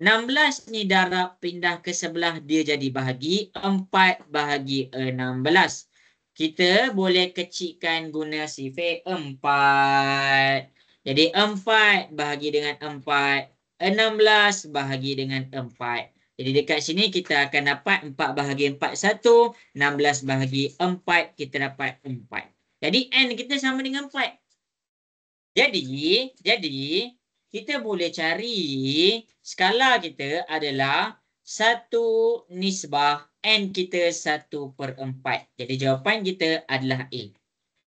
16 ni darab pindah ke sebelah dia jadi bahagi 4 bahagi 16. Kita boleh kecilkan guna sifar 4. Jadi 4 bahagi dengan 4. 16 bahagi dengan 4. Jadi dekat sini kita akan dapat 4 bahagi 4 1. 16 bahagi 4 kita dapat 4. Jadi n kita sama dengan 4. Jadi kita boleh cari skala kita adalah 1/n kita 1/4. Jadi jawapan kita adalah A.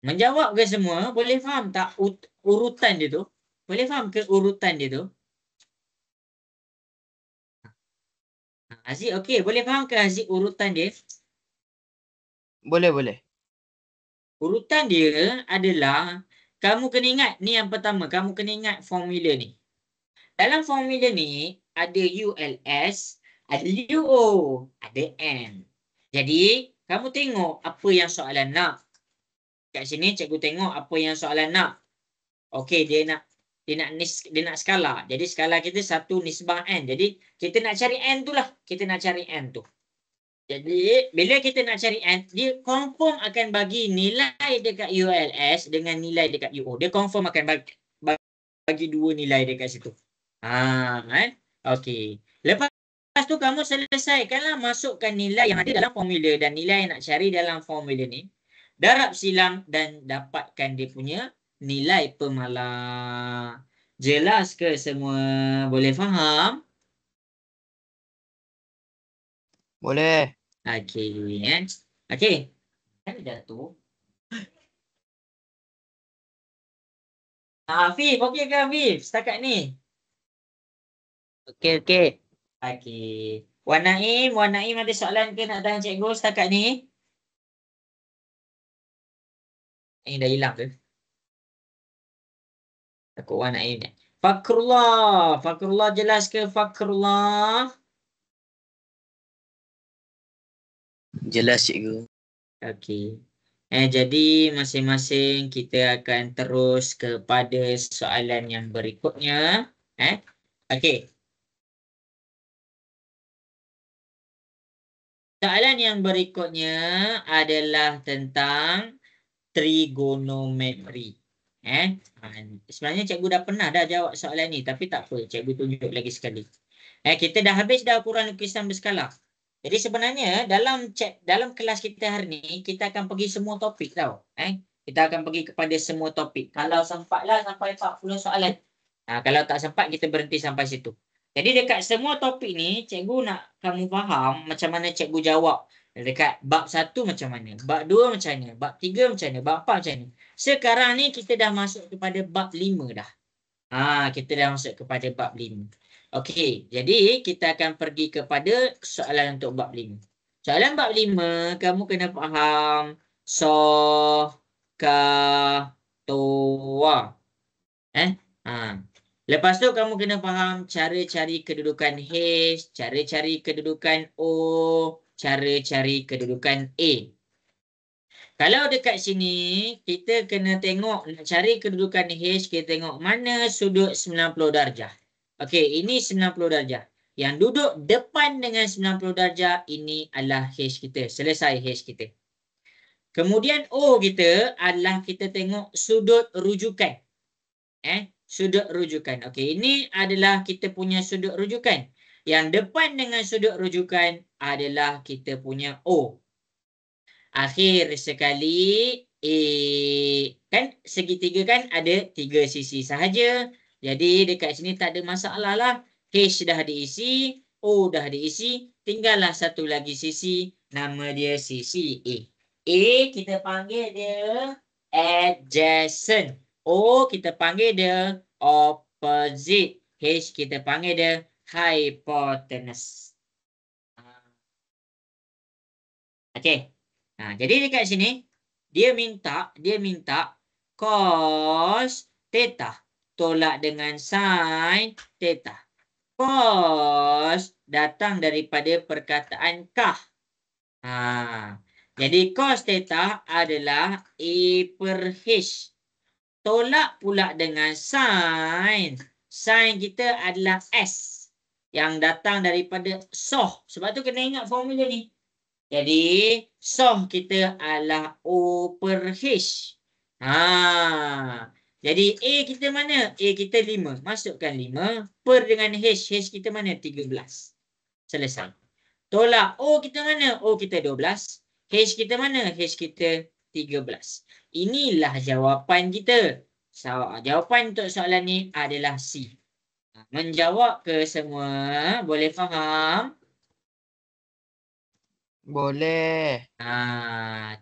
Menjawab ke semua? Boleh faham tak urutan dia tu? Boleh faham ke urutan dia tu? Aziz, okey. Boleh faham ke Aziz urutan dia? Boleh. Urutan dia adalah, kamu kena ingat, ni yang pertama, kamu kena ingat formula ni. Dalam formula ni, ada ULS, ada UO, ada N. Jadi, kamu tengok apa yang soalan nak. Kat sini, cikgu tengok apa yang soalan nak. Okey, dia nak skala. Jadi, skala kita 1 nisbah N. Jadi, kita nak cari N tu lah. Kita nak cari N tu. Jadi, bila kita nak cari N, dia confirm akan bagi nilai dekat ULS dengan nilai dekat UO. Dia confirm akan bagi dua nilai dekat situ. Okey. Lepas tu kamu selesaikanlah, masukkan nilai yang ada dalam formula dan nilai yang nak cari dalam formula ni. Darab silang dan dapatkan dia punya nilai pemalas. Jelas ke semua? Boleh faham? Boleh. Okey. Okey. Kan jatuh. Afif, okey ke Afif? Setakat ni. Okey. Wan Naim ada soalan ke nak tanya cikgu setakat ni? Ini dah hilang ke? Takut Wan Naim ni. Fakrullah jelas ke Fakrullah? Jelas cikgu. Okey. Jadi masing-masing kita akan terus kepada soalan yang berikutnya. Okey. Soalan yang berikutnya adalah tentang trigonometri. Sebenarnya cikgu dah pernah jawab soalan ni, tapi tak apa, cikgu tunjuk lagi sekali. Kita dah habis dah ukuran lukisan berskala. Jadi sebenarnya dalam kelas kita hari ni, kita akan pergi semua topik tau. Kita akan pergi kepada semua topik. Kalau sempatlah sampai 40 soalan. Kalau tak sempat, kita berhenti sampai situ. Jadi dekat semua topik ni, cikgu nak kamu faham macam mana cikgu jawab. Dekat bab 1 macam mana, bab 2 macam mana, bab 3 macam mana, bab 4 macam mana. Sekarang ni kita dah masuk kepada bab 5 dah. Kita dah masuk kepada bab 5. Okey, jadi kita akan pergi kepada soalan untuk bab 5. Soalan bab 5, kamu kena faham soh, ka, toa. Lepas tu kamu kena faham cara cari kedudukan H, cara cari kedudukan O, cara cari kedudukan A. Kalau dekat sini, kita kena tengok, nak cari kedudukan H, kita tengok mana sudut 90 darjah. Okey, ini 90 darjah. Yang duduk depan dengan 90 darjah, ini adalah H kita. Selesai H kita. Kemudian O kita adalah kita tengok sudut rujukan. Sudut rujukan. Okey, ini adalah kita punya sudut rujukan. Yang depan dengan sudut rujukan adalah kita punya O. Akhir sekali, kan segitiga kan ada 3 sisi sahaja. Jadi dekat sini tak ada masalah lah. H dah diisi, O dah diisi. Tinggallah satu lagi sisi. Nama dia sisi A. A kita panggil dia adjacent. O kita panggil dia opposite. H kita panggil dia hypotenuse. Okey. Jadi dekat sini dia minta cos theta tolak dengan sin theta. Cos datang daripada perkataan kah. Jadi cos theta adalah A per H. Tolak pula dengan sin. Sin kita adalah S yang datang daripada soh. Sebab tu kena ingat formula ni. Jadi, soh kita adalah O per H. Jadi, A kita mana? A kita 5. Masukkan 5. Per dengan H. H kita mana? 13. Selesai. Tolak O kita mana? O kita 12. H kita mana? H kita 13. Inilah jawapan kita. Jawapan untuk soalan ni adalah C. Menjawab ke semua? Boleh faham? Boleh.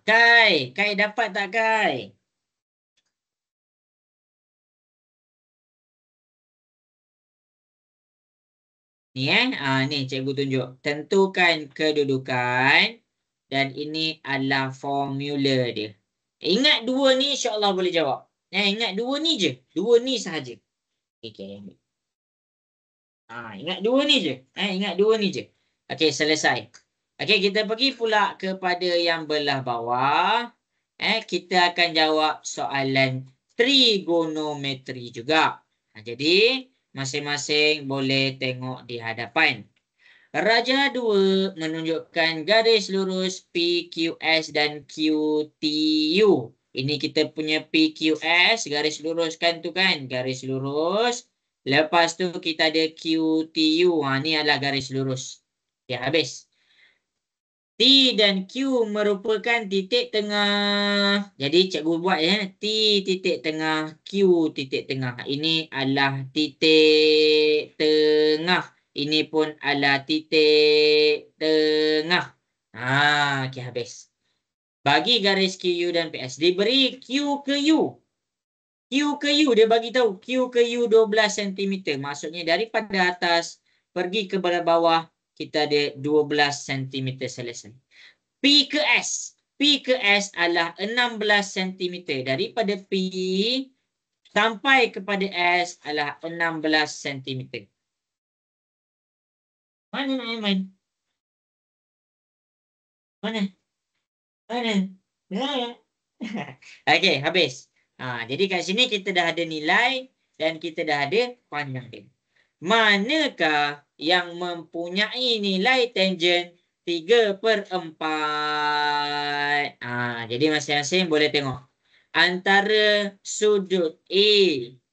Kai dapat tak Kai? Ni ni cikgu tunjuk. Tentukan kedudukan dan ini adalah formula dia. Ingat dua ni insya-Allah boleh jawab. Ingat dua ni je. Dua ni sahaja. Okey. Ingat dua ni je. Ingat dua ni je. Okey, selesai. Okey, kita pergi pula kepada yang belah bawah. Kita akan jawab soalan trigonometri juga. Jadi, masing-masing boleh tengok di hadapan. Raja 2 menunjukkan garis lurus PQS dan QTU. Ini kita punya PQS, garis lurus kan tu kan? Garis lurus. Lepas tu kita ada QTU. Ni adalah garis lurus. Ya, habis. T dan Q merupakan titik tengah. Jadi cikgu buat T titik tengah, Q titik tengah. Ini adalah titik tengah. Ini pun adalah titik tengah. Okey, habis. Bagi garis QU dan PS. Diberi Q ke U. Q ke U dia bagi tahu. Q ke U 12 cm. Maksudnya daripada atas pergi ke bawah kita ada 12 cm selesai. P ke S. P ke S adalah 16 cm. Daripada P sampai kepada S adalah 16 cm. Mana nak main? Mana? Okey, habis. Jadi kat sini kita dah ada nilai dan kita dah ada panjang dia. Manakah yang mempunyai nilai tangent 3/4? Jadi masing-masing boleh tengok. Antara sudut A.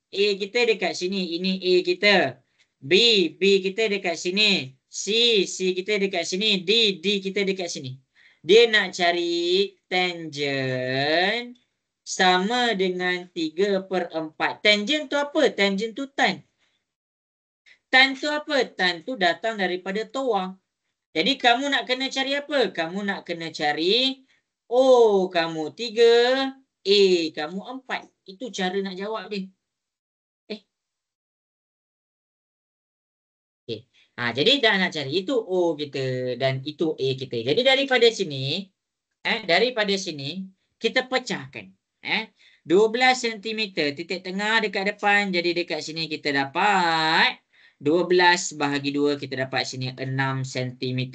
A kita dekat sini. Ini A kita. B kita dekat sini. C kita dekat sini. D kita dekat sini. Dia nak cari tangent sama dengan 3/4. Tangent tu apa? Tangent tu tan. Tan tu apa? Tan tu datang daripada toa. Jadi kamu nak kena cari apa? Kamu nak kena cari O kamu 3, A kamu 4. Itu cara nak jawab dia. Okay. Jadi dah nak cari itu O kita dan itu A kita. Jadi daripada sini kita pecahkan. 12 cm titik tengah dekat depan. Jadi dekat sini kita dapat 12 bahagi 2 kita dapat sini 6 cm.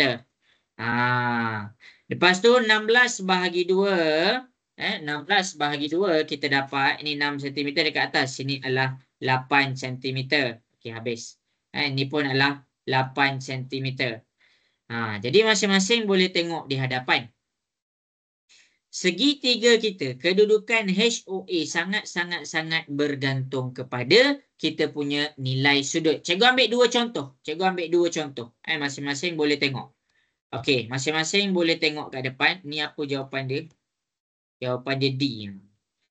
Lepas tu 16 bahagi 2 16 bahagi 2 kita dapat ini 6 cm dekat atas. Sini adalah 8 cm. Okey, habis. Ini pun adalah 8 cm. Jadi masing-masing boleh tengok di hadapan. Segitiga kita, kedudukan HOA sangat-sangat bergantung kepada kita punya nilai sudut. Cikgu ambil dua contoh. Masing-masing boleh tengok. Okey, masing-masing boleh tengok kat depan. Ni apa jawapan dia? Jawapan dia D.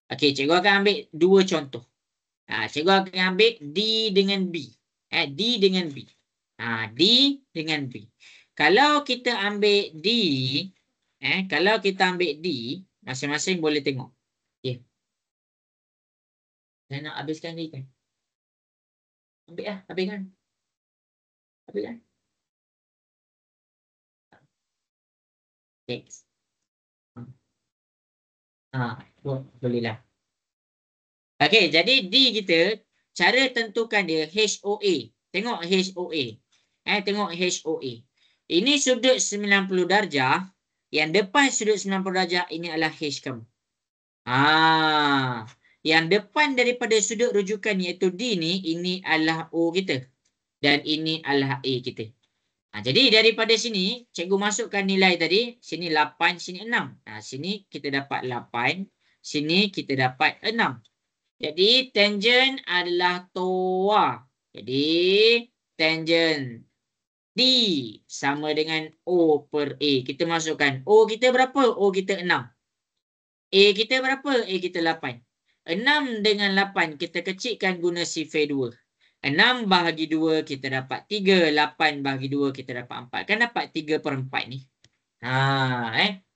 Okey, cikgu akan ambil dua contoh. Cikgu akan ambil D dengan B. D dengan B. D dengan B. Kalau kita ambil D, masing-masing boleh tengok. Okey. Saya nak habiskan ni kan? Habiskan. Next. Bolehlah. Okey, jadi D kita, cara tentukan dia HOA. Tengok HOA. Tengok HOA. Ini sudut 90 darjah. Yang depan sudut 90 darjah ini adalah H kamu. Yang depan daripada sudut rujukan iaitu D ni, ini adalah O kita. Dan ini adalah A kita. Jadi daripada sini, cikgu masukkan nilai tadi. Sini 8, sini 6. Sini kita dapat 8. Sini kita dapat 6. Jadi tangent adalah toa. Jadi tangent D sama dengan O per A. Kita masukkan. O kita berapa? O kita 6. A kita berapa? A kita 8. 6 dengan 8 kita kecilkan guna sifar 2. 6 bahagi 2 kita dapat 3. 8 bahagi 2 kita dapat 4. Kan dapat 3/4 ni.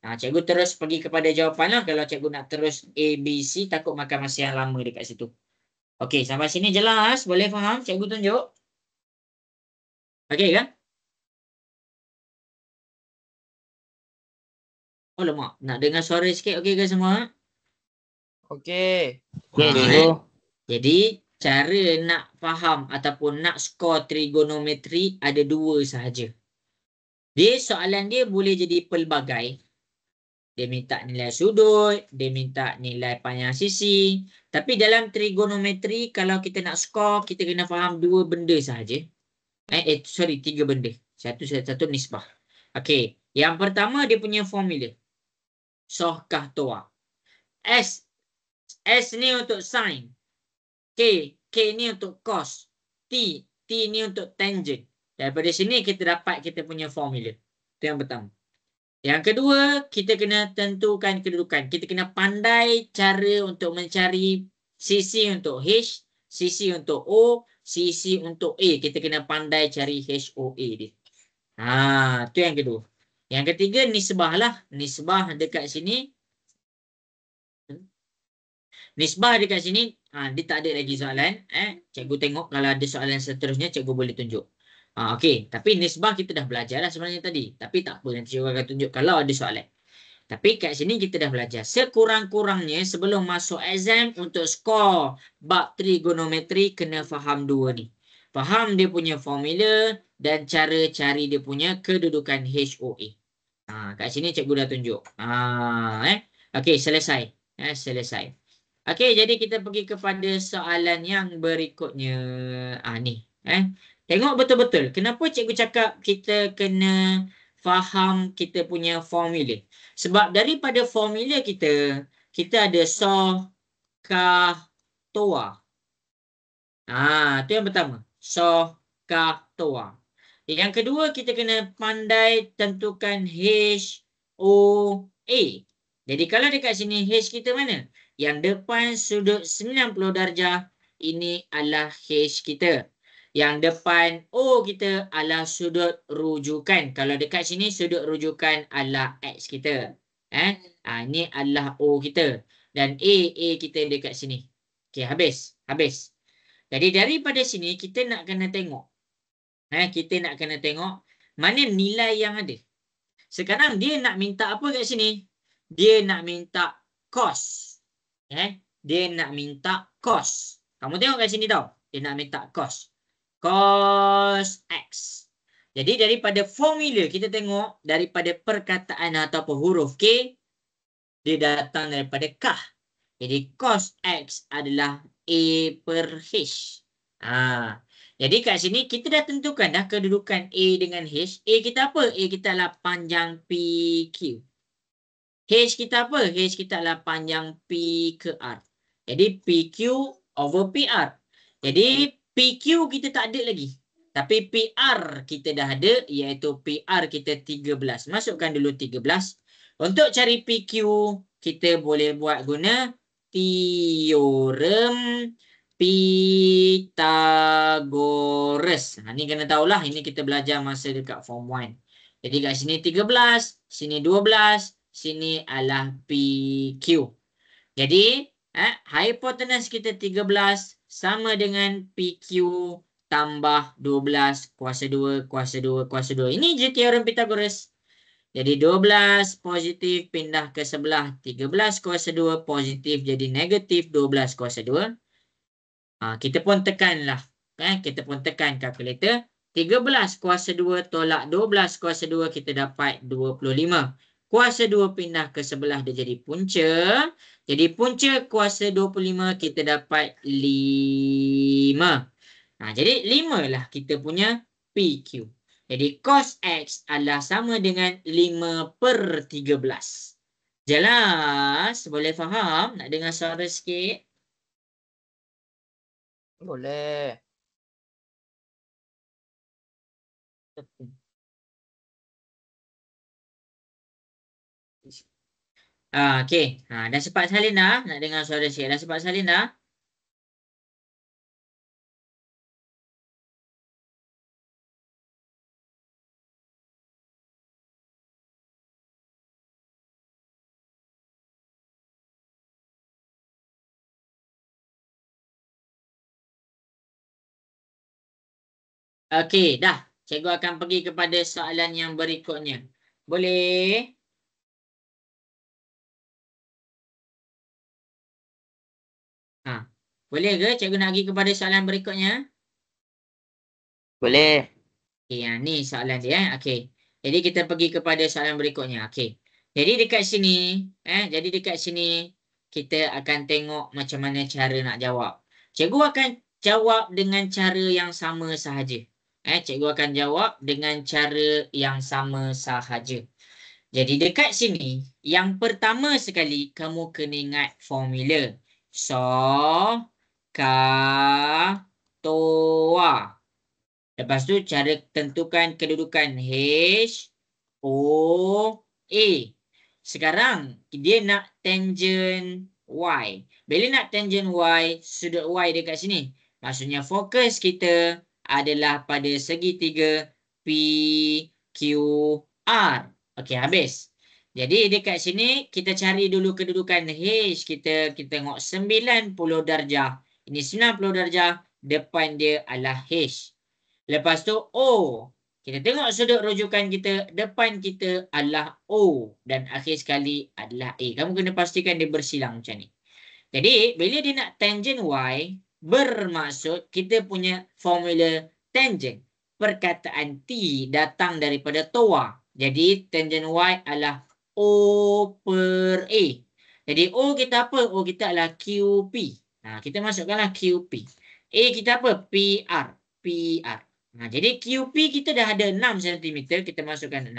Cikgu terus pergi kepada jawapan lah. Kalau cikgu nak terus A, B, C, takut makan masa yang lama dekat situ. Okey, sampai sini jelas? Boleh faham? Cikgu tunjuk. Okey kan? Oh lemak. Nak dengar suara sikit okey ke semua? Okey. Okey, Okey, eh? Guru. Jadi, cara nak faham ataupun nak skor trigonometri ada dua sahaja. Soalan dia boleh jadi pelbagai. Dia minta nilai sudut, dia minta nilai panjang sisi. Tapi dalam trigonometri, kalau kita nak skor, kita kena faham dua benda sahaja. Tiga benda. Satu nisbah. Okey, yang pertama dia punya formula. Sohkah toa. S ni untuk sin. K ni untuk cos. T ni untuk tangent. Daripada sini kita dapat kita punya formula. Itu yang pertama. Yang kedua, kita kena tentukan kedudukan. Kita kena pandai cara untuk mencari sisi untuk H, sisi untuk O, sisi untuk A. Kita kena pandai cari HOA dia. Itu yang kedua. Yang ketiga, nisbah lah. Nisbah dekat sini. Nisbah dekat sini, dia tak ada lagi soalan. Cikgu tengok kalau ada soalan seterusnya, cikgu boleh tunjuk. Okey, tapi nisbah kita dah belajar lah sebenarnya tadi. Tapi tak apa, nanti cikgu akan tunjuk kalau ada soalan. Tapi kat sini kita dah belajar. Sekurang-kurangnya sebelum masuk exam untuk skor bab trigonometri kena faham dua ni. Faham dia punya formula dan cara cari dia punya kedudukan HOA. Kat sini cikgu dah tunjuk. Okey, selesai. Selesai. Okey, jadi kita pergi kepada soalan yang berikutnya. Ni. Tengok betul-betul. Kenapa cikgu cakap kita kena faham kita punya formula? Sebab daripada formula kita ada soh, kah, toa. Itu yang pertama. Soh, kah, toa. Yang kedua, kita kena pandai tentukan H, O, A. Jadi kalau dekat sini H kita mana? Yang depan sudut 90 darjah, ini adalah H kita. Yang depan O kita adalah sudut rujukan. Kalau dekat sini sudut rujukan adalah X kita. Ini adalah O kita. Dan A kita dekat sini. Okey, habis. Jadi daripada sini kita nak kena tengok. Kita nak kena tengok mana nilai yang ada. Sekarang dia nak minta apa kat sini? Dia nak minta cos. Dia nak minta cos. Kamu tengok kat sini tau. Dia nak minta cos. Cos X. Jadi daripada formula kita tengok daripada perkataan ataupun huruf K, dia datang daripada kah. Jadi cos X adalah A per H. Jadi kat sini kita dah tentukan dah kedudukan A dengan H. A kita apa? A kita adalah panjang PQ. H kita apa? H kita adalah panjang P ke R. Jadi PQ over PR. Jadi PQ kita tak ada lagi. Tapi PR kita dah ada, iaitu PR kita 13. Masukkan dulu 13. Untuk cari PQ, kita boleh buat guna teorem Pythagoras. Ni kena tahulah. Ini kita belajar masa dekat form 1. Jadi kat sini 13, sini 12, sini adalah PQ. Jadi hipotenus kita 13 sama dengan PQ tambah 12 kuasa 2 kuasa 2 kuasa 2. Ini je teorem Pythagoras. Jadi 12 positif pindah ke sebelah 13 kuasa 2 positif jadi negatif 12 kuasa 2. Kita pun tekanlah. Kita pun tekan kalkulator. 13 kuasa 2 tolak 12 kuasa 2 kita dapat 25. Kuasa 2 pindah ke sebelah dia jadi punca. Jadi punca kuasa 25 kita dapat 5. Jadi 5 lah kita punya PQ. Jadi cos X adalah sama dengan 5 per 13. Jelas? Boleh faham? Nak dengar suara sikit? Boleh. Okey. Dah sempat salin dah? Nak dengar suara sikit. Dah sempat salin dah? Okey, dah. Cikgu akan pergi kepada soalan yang berikutnya. Boleh? Boleh ke cikgu nak pergi kepada soalan berikutnya? Boleh. Okay, ni soalan dia. Okey. Jadi kita pergi kepada soalan berikutnya. Okey. Jadi dekat sini kita akan tengok macam mana cara nak jawab. Cikgu akan jawab dengan cara yang sama sahaja. Cikgu akan jawab dengan cara yang sama sahaja. Jadi dekat sini, yang pertama sekali kamu kena ingat formula. Toa. Lepas tu cara tentukan kedudukan H, O, A. Sekarang dia nak tangent Y. Bila nak tangent Y, sudut Y dekat sini. Maksudnya fokus kita adalah pada segitiga PQR. Okey, habis. Jadi dekat sini kita cari dulu kedudukan H kita. Kita tengok 90 darjah. Ini 90 darjah. Depan dia adalah H. Lepas tu O. Kita tengok sudut rujukan kita. Depan kita adalah O. Dan akhir sekali adalah A. Kamu kena pastikan dia bersilang macam ni. Jadi bila dia nak tangent Y. Bermaksud kita punya formula tangent. Perkataan T datang daripada toa. Jadi tangent Y adalah O per A. Jadi O kita apa? O kita adalah QP. Kita masukkanlah QP. A kita apa? PR. Jadi QP kita dah ada 6 cm. Kita masukkan 6.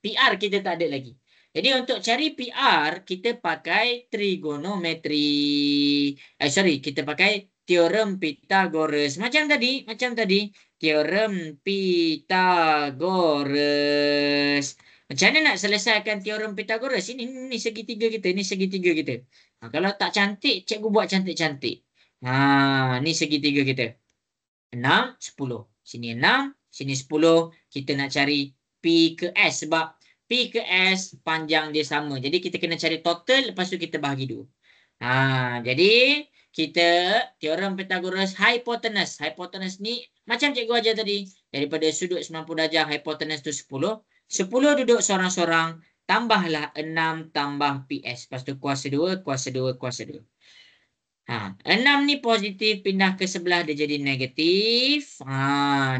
PR kita tak ada lagi. Jadi untuk cari PR, kita pakai trigonometri. Kita pakai teorem Pythagoras. Macam tadi. Teorem Pythagoras. Macam mana nak selesaikan teorem Pythagoras? Ini segitiga kita. Kalau tak cantik, cikgu buat cantik-cantik. Ni segitiga kita. 6, 10. Sini 6, sini 10. Kita nak cari P ke S sebab P ke S panjang dia sama. Jadi kita kena cari total, lepas tu kita bahagi 2. Jadi kita teorem Pythagoras hypotenuse. Hypotenuse ni macam cikgu ajar tadi. Daripada sudut 90 darjah hypotenuse tu 10. 10 duduk sorang-sorang. Tambahlah 6 tambah PS. Lepas tu kuasa 2, kuasa 2, kuasa 2. 6 ni positif, pindah ke sebelah dia jadi negatif.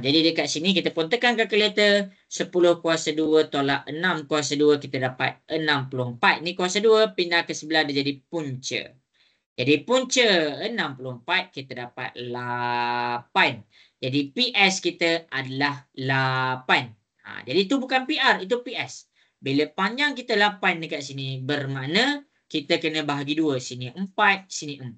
Jadi dekat sini kita pun tekan kalkulator. 10 kuasa 2 tolak 6 kuasa 2 kita dapat 64. Ni kuasa 2 pindah ke sebelah dia jadi punca. Jadi punca 64 kita dapat 8. Jadi PS kita adalah 8. Jadi itu bukan PR, itu PS. Bila panjang kita 8 dekat sini bermakna kita kena bahagi 2. Sini 4, sini 4.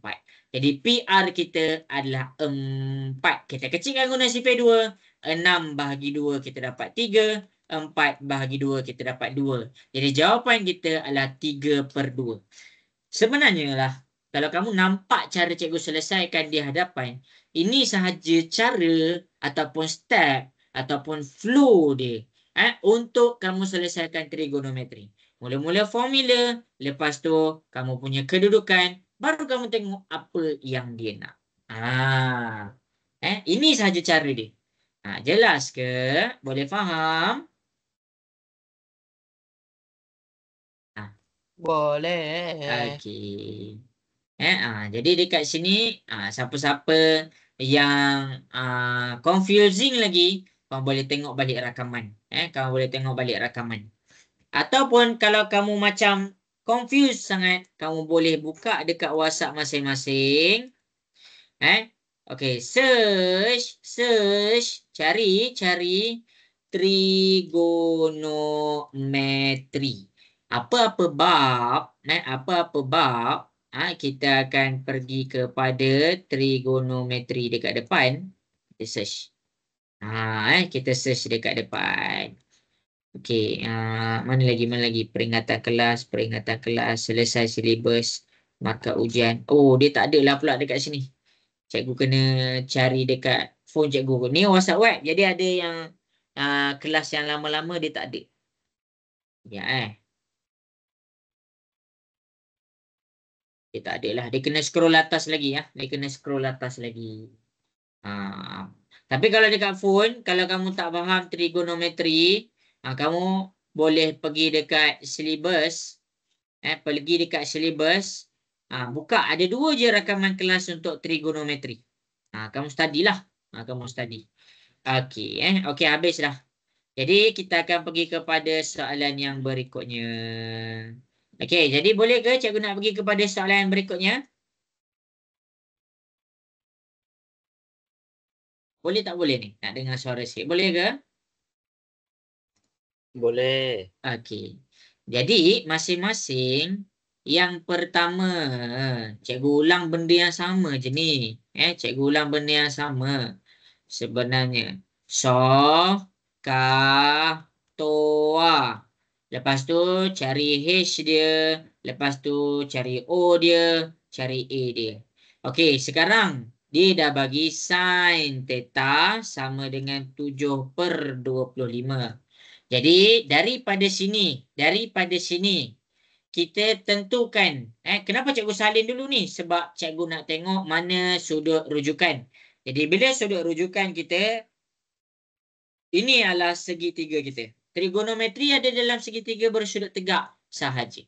Jadi PR kita adalah 4. Kita kecilkan guna sifar 2. 6 bahagi 2 kita dapat 3. 4 bahagi 2 kita dapat 2. Jadi jawapan kita adalah 3/2. Sebenarnya lah, kalau kamu nampak cara cikgu selesaikan di hadapan, ini sahaja cara ataupun step ataupun flow dia untuk kamu selesaikan trigonometri. Mula-mula formula, lepas tu kamu punya kedudukan, baru kamu tengok apa yang dia nak. Ini sahaja cara dia. Jelas ke? Boleh faham? Boleh. Okey. Jadi dekat sini siapa-siapa yang confusing lagi, kamu boleh tengok balik rakaman. Ataupun kalau kamu macam confused sangat, kamu boleh buka dekat WhatsApp masing-masing. Okey, search, cari trigonometri. Apa-apa bab, kita akan pergi kepada trigonometri dekat depan. Kita search. Kita search dekat depan. Okey, mana lagi? Peringatan kelas, selesai silibus, markah ujian. Oh, dia tak ada lah pula dekat sini. Cikgu kena cari dekat phone cikgu. Ni WhatsApp web. Jadi ada yang kelas yang lama-lama dia tak ada. Ya, dia tak ada lah. Dia kena scroll atas lagi ya. Tapi kalau dekat phone, kalau kamu tak faham trigonometri, kamu boleh pergi dekat syllabus. Buka. Ada 2 je rakaman kelas untuk trigonometri. Kamu study lah. Kamu study. Okey. Okey, habis dah. Jadi kita akan pergi kepada soalan yang berikutnya. Okey, jadi boleh ke cikgu nak pergi kepada soalan yang berikutnya? Boleh tak boleh ni? Nak dengar suara sikit. Boleh ke? Boleh. Okey. Jadi masing-masing yang pertama, cikgu ulang benda yang sama je ni. Cikgu ulang benda yang sama. Sebenarnya. So, ka, toa. Lepas tu cari H dia. Lepas tu cari O dia. Cari A dia. Okey, sekarang dia dah bagi sin theta sama dengan 7/25. Jadi daripada sini kita tentukan. Kenapa cikgu salin dulu ni? Sebab cikgu nak tengok mana sudut rujukan. Jadi bila sudut rujukan kita, ini adalah segitiga kita. Trigonometri ada dalam segitiga bersudut tegak sahaja.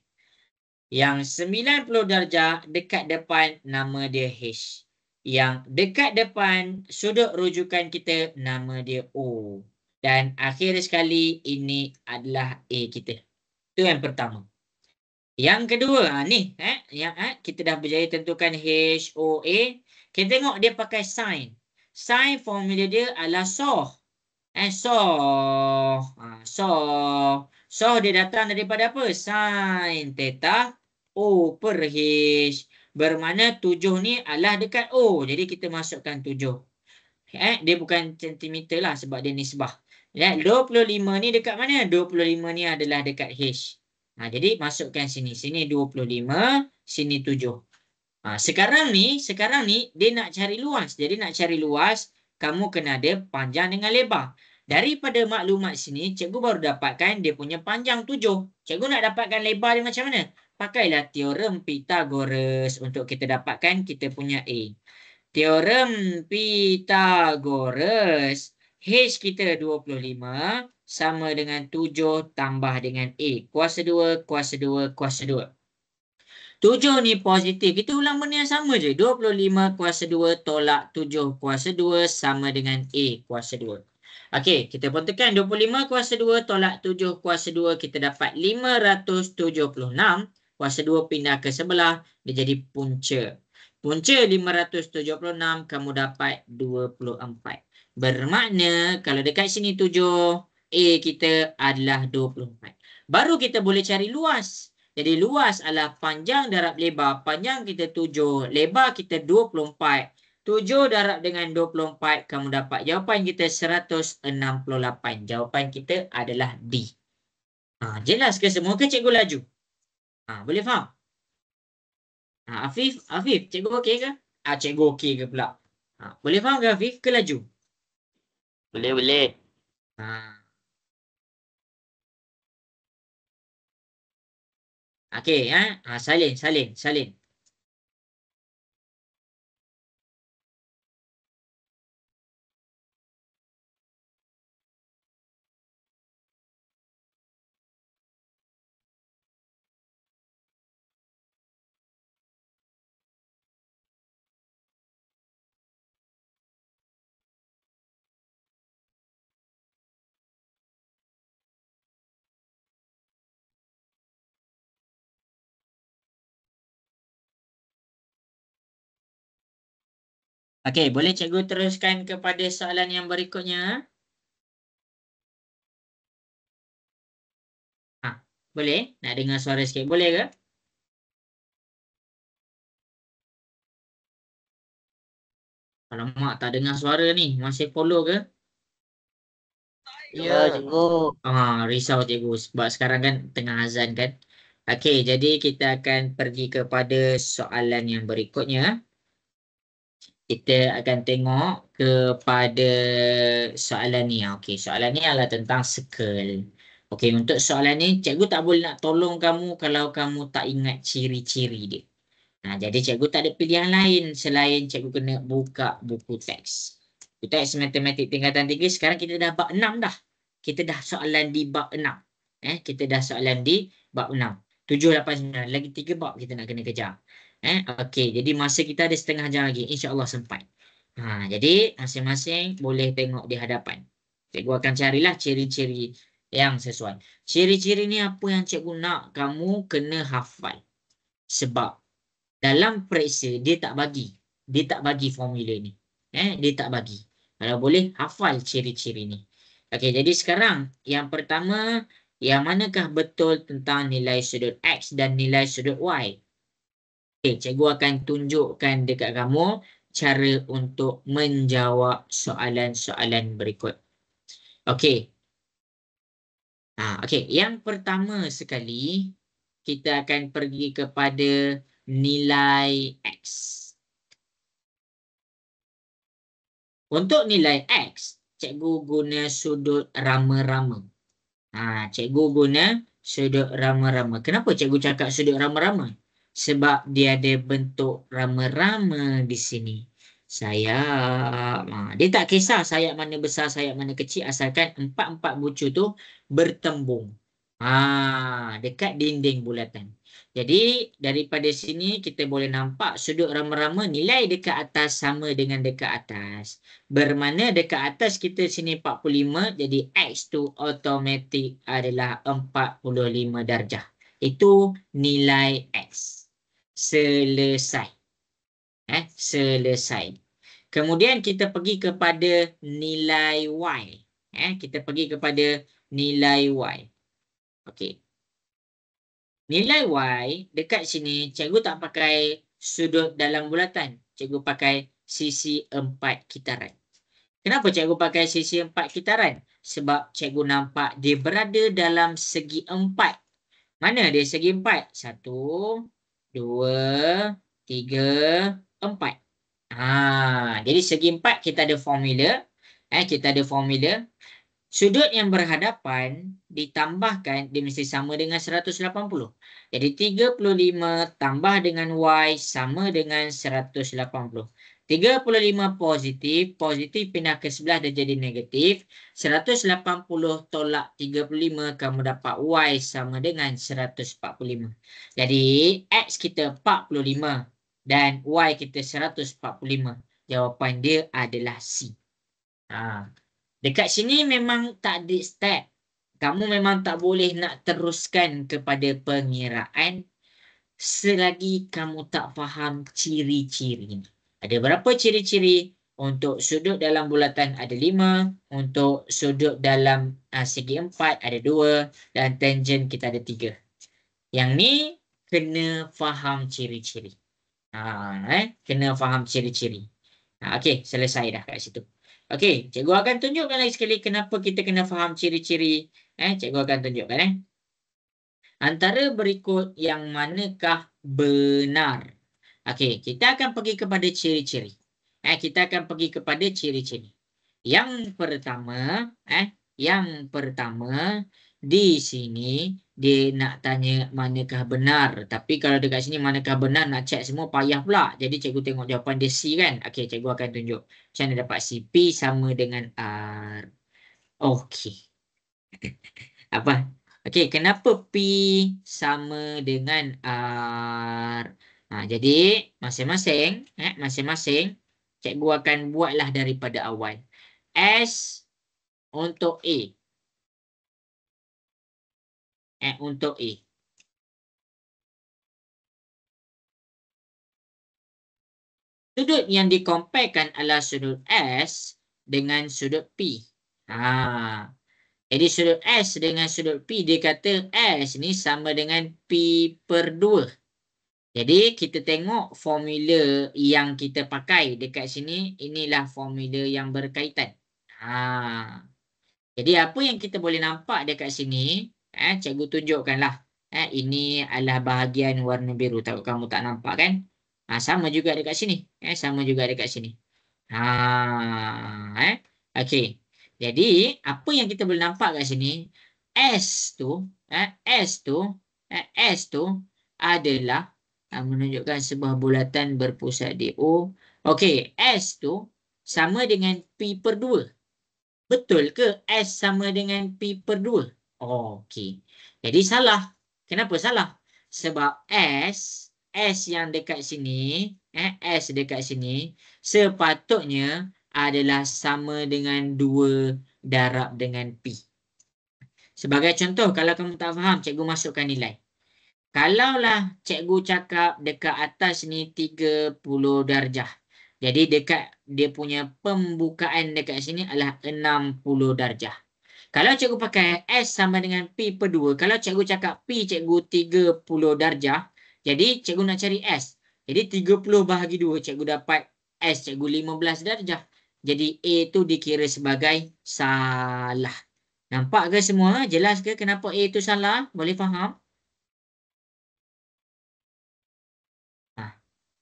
Yang 90 darjah dekat depan nama dia H. Yang dekat depan sudut rujukan kita nama dia O. Dan akhir sekali ini adalah A kita. Itu yang pertama. Yang kedua, ni kita dah berjaya tentukan H, O, A. Kita tengok dia pakai sin. Sin formula dia adalah SOH. SOH dia datang daripada apa? Sin theta O/H. Bermakna 7 ni adalah dekat O. Jadi kita masukkan 7. Dia bukan sentimeter lah sebab dia nisbah. 25 ni dekat mana? 25 ni adalah dekat H. Jadi masukkan sini. Sini 25, sini 7. Sekarang ni dia nak cari luas. Jadi nak cari luas, kamu kena ada panjang dengan lebar. Daripada maklumat sini, cikgu baru dapatkan dia punya panjang 7. Cikgu nak dapatkan lebar dia macam mana? Pakailah teorem Pythagoras untuk kita dapatkan kita punya A. Teorem Pythagoras. H kita 25 sama dengan 7 tambah dengan A. Kuasa 2, kuasa 2, kuasa 2. 7 ni positif. Kita ulang benda yang sama je. 25 kuasa 2 tolak 7 kuasa 2 sama dengan A kuasa 2. Okey, kita pun tekan 25 kuasa 2 tolak 7 kuasa 2. Kita dapat 576. Kuasa 2 pindah ke sebelah. Dia jadi punca. Punca 576 kamu dapat 24. Bermakna kalau dekat sini 7, A kita adalah 24. Baru kita boleh cari luas. Jadi luas adalah panjang darab lebar. Panjang kita 7, lebar kita 24. 7 darab dengan 24, kamu dapat jawapan kita 168. Jawapan kita adalah D. Jelas ke semua ke cikgu laju? Boleh faham? Afif, cikgu okey ke? Cikgu okey ke pula? Boleh faham ke Afif ke laju? Boleh. Okey, salin. Okey, boleh cikgu teruskan kepada soalan yang berikutnya? Boleh? Nak dengar suara sikit. Boleh ke? Alamak, tak dengar suara ni. Masih follow ke? Ya, cikgu. Risau cikgu. Sebab sekarang kan tengah azan kan. Okey, jadi kita akan pergi kepada soalan yang berikutnya. Kita akan tengok kepada soalan ni. Okey, soalan ni adalah tentang circle. Okey, untuk soalan ni, cikgu tak boleh nak tolong kamu kalau kamu tak ingat ciri-ciri dia. Jadi cikgu tak ada pilihan lain selain cikgu kena buka buku teks. Buku teks matematik tingkatan 3, sekarang kita dah bab 6 dah. Kita dah soalan di bab 6. Kita dah soalan di bab 6. 7, 8, 9. Lagi 3 bab kita nak kena kejar. Okey, jadi masa kita ada setengah jam lagi. InsyaAllah sempat. Jadi masing-masing boleh tengok di hadapan. Cikgu akan carilah ciri-ciri yang sesuai. Ciri-ciri ni apa yang cikgu nak kamu kena hafal. Sebab dalam periksa dia tak bagi. Dia tak bagi formula ni. Dia tak bagi. Kalau boleh hafal ciri-ciri ni. Okey, jadi sekarang yang pertama, yang manakah betul tentang nilai sudut X dan nilai sudut Y? Okay, cikgu akan tunjukkan dekat kamu cara untuk menjawab soalan-soalan berikut. Okey. Okey, yang pertama sekali kita akan pergi kepada nilai X. Untuk nilai X, cikgu guna sudut rama-rama. Cikgu guna sudut rama-rama. Kenapa cikgu cakap sudut rama-rama? Sebab dia ada bentuk rama-rama di sini. Sayap. Dia tak kisah sayap mana besar, sayap mana kecil. Asalkan empat-empat bucu tu bertembung. Dekat dinding bulatan. Jadi daripada sini kita boleh nampak sudut rama-rama nilai dekat atas sama dengan dekat atas. Bermakna dekat atas kita sini 45, jadi X tu automatik adalah 45 darjah. Itu nilai X. Selesai. Selesai. Kemudian kita pergi kepada nilai Y. Kita pergi kepada nilai Y. Okey. Nilai Y dekat sini cikgu tak pakai sudut dalam bulatan. Cikgu pakai sisi 4 kitaran. Kenapa cikgu pakai sisi 4 kitaran? Sebab cikgu nampak dia berada dalam segi 4. Mana dia segi 4? 1, 2, 3, 4. Jadi segi 4 kita ada formula. Kita ada formula. Sudut yang berhadapan ditambahkan dia mesti sama dengan 180. Jadi 35 tambah dengan Y sama dengan 180. 35 positif, positif pindah ke sebelah dia jadi negatif. 180 tolak 35 kamu dapat Y sama dengan 145. Jadi X kita 45 dan Y kita 145. Jawapan dia adalah C. Dekat sini memang tak ada step. Kamu memang tak boleh nak teruskan kepada pengiraan selagi kamu tak faham ciri-ciri. Ada berapa ciri-ciri? Untuk sudut dalam bulatan ada 5. Untuk sudut dalam segi 4 ada 2. Dan tangent kita ada 3. Yang ni kena faham ciri-ciri. Kena faham ciri-ciri. Okey, selesai dah kat situ. Okey, cikgu akan tunjukkan lagi sekali kenapa kita kena faham ciri-ciri. Cikgu akan tunjukkan. Antara berikut yang manakah benar? Okey, kita akan pergi kepada ciri-ciri. Kita akan pergi kepada ciri-ciri. Yang pertama di sini dia nak tanya manakah benar. Tapi kalau dekat sini manakah benar nak cek semua payah pula. Jadi cikgu tengok jawapan dia C kan. Okey, cikgu akan tunjuk. Macam mana dapat C? P sama dengan R. Okey. Apa? Okey, kenapa P sama dengan R? Jadi masing-masing cikgu akan buatlah daripada awal. S untuk A. Untuk A. Sudut yang dikomparekan adalah sudut S dengan sudut P. Jadi sudut S dengan sudut P, dia kata S ni sama dengan P per 2. Jadi kita tengok formula yang kita pakai dekat sini. Inilah formula yang berkaitan. Jadi apa yang kita boleh nampak dekat sini, cikgu tunjukkanlah. Ini adalah bahagian warna biru. Takut kamu tak nampak kan? Sama juga dekat sini. Sama juga dekat sini. Okey. Jadi apa yang kita boleh nampak kat sini, S tu adalah menunjukkan sebuah bulatan berpusat di O. Okey, S tu sama dengan P per 2. Betul ke S sama dengan P per 2? Okey. Jadi salah. Kenapa salah? Sebab S S yang dekat sini, S dekat sini, sepatutnya adalah sama dengan 2 darab dengan P. Sebagai contoh, kalau kamu tak faham, cikgu masukkan nilai. Kalaulah cikgu cakap dekat atas ni 30 darjah. Jadi dekat dia punya pembukaan dekat sini adalah 60 darjah. Kalau cikgu pakai S sama dengan P per 2. Kalau cikgu cakap P cikgu 30 darjah. Jadi cikgu nak cari S. Jadi 30 bahagi 2. Cikgu dapat S cikgu 15 darjah. Jadi A tu dikira sebagai salah. Nampak ke semua? Jelas ke kenapa A tu salah? Boleh faham?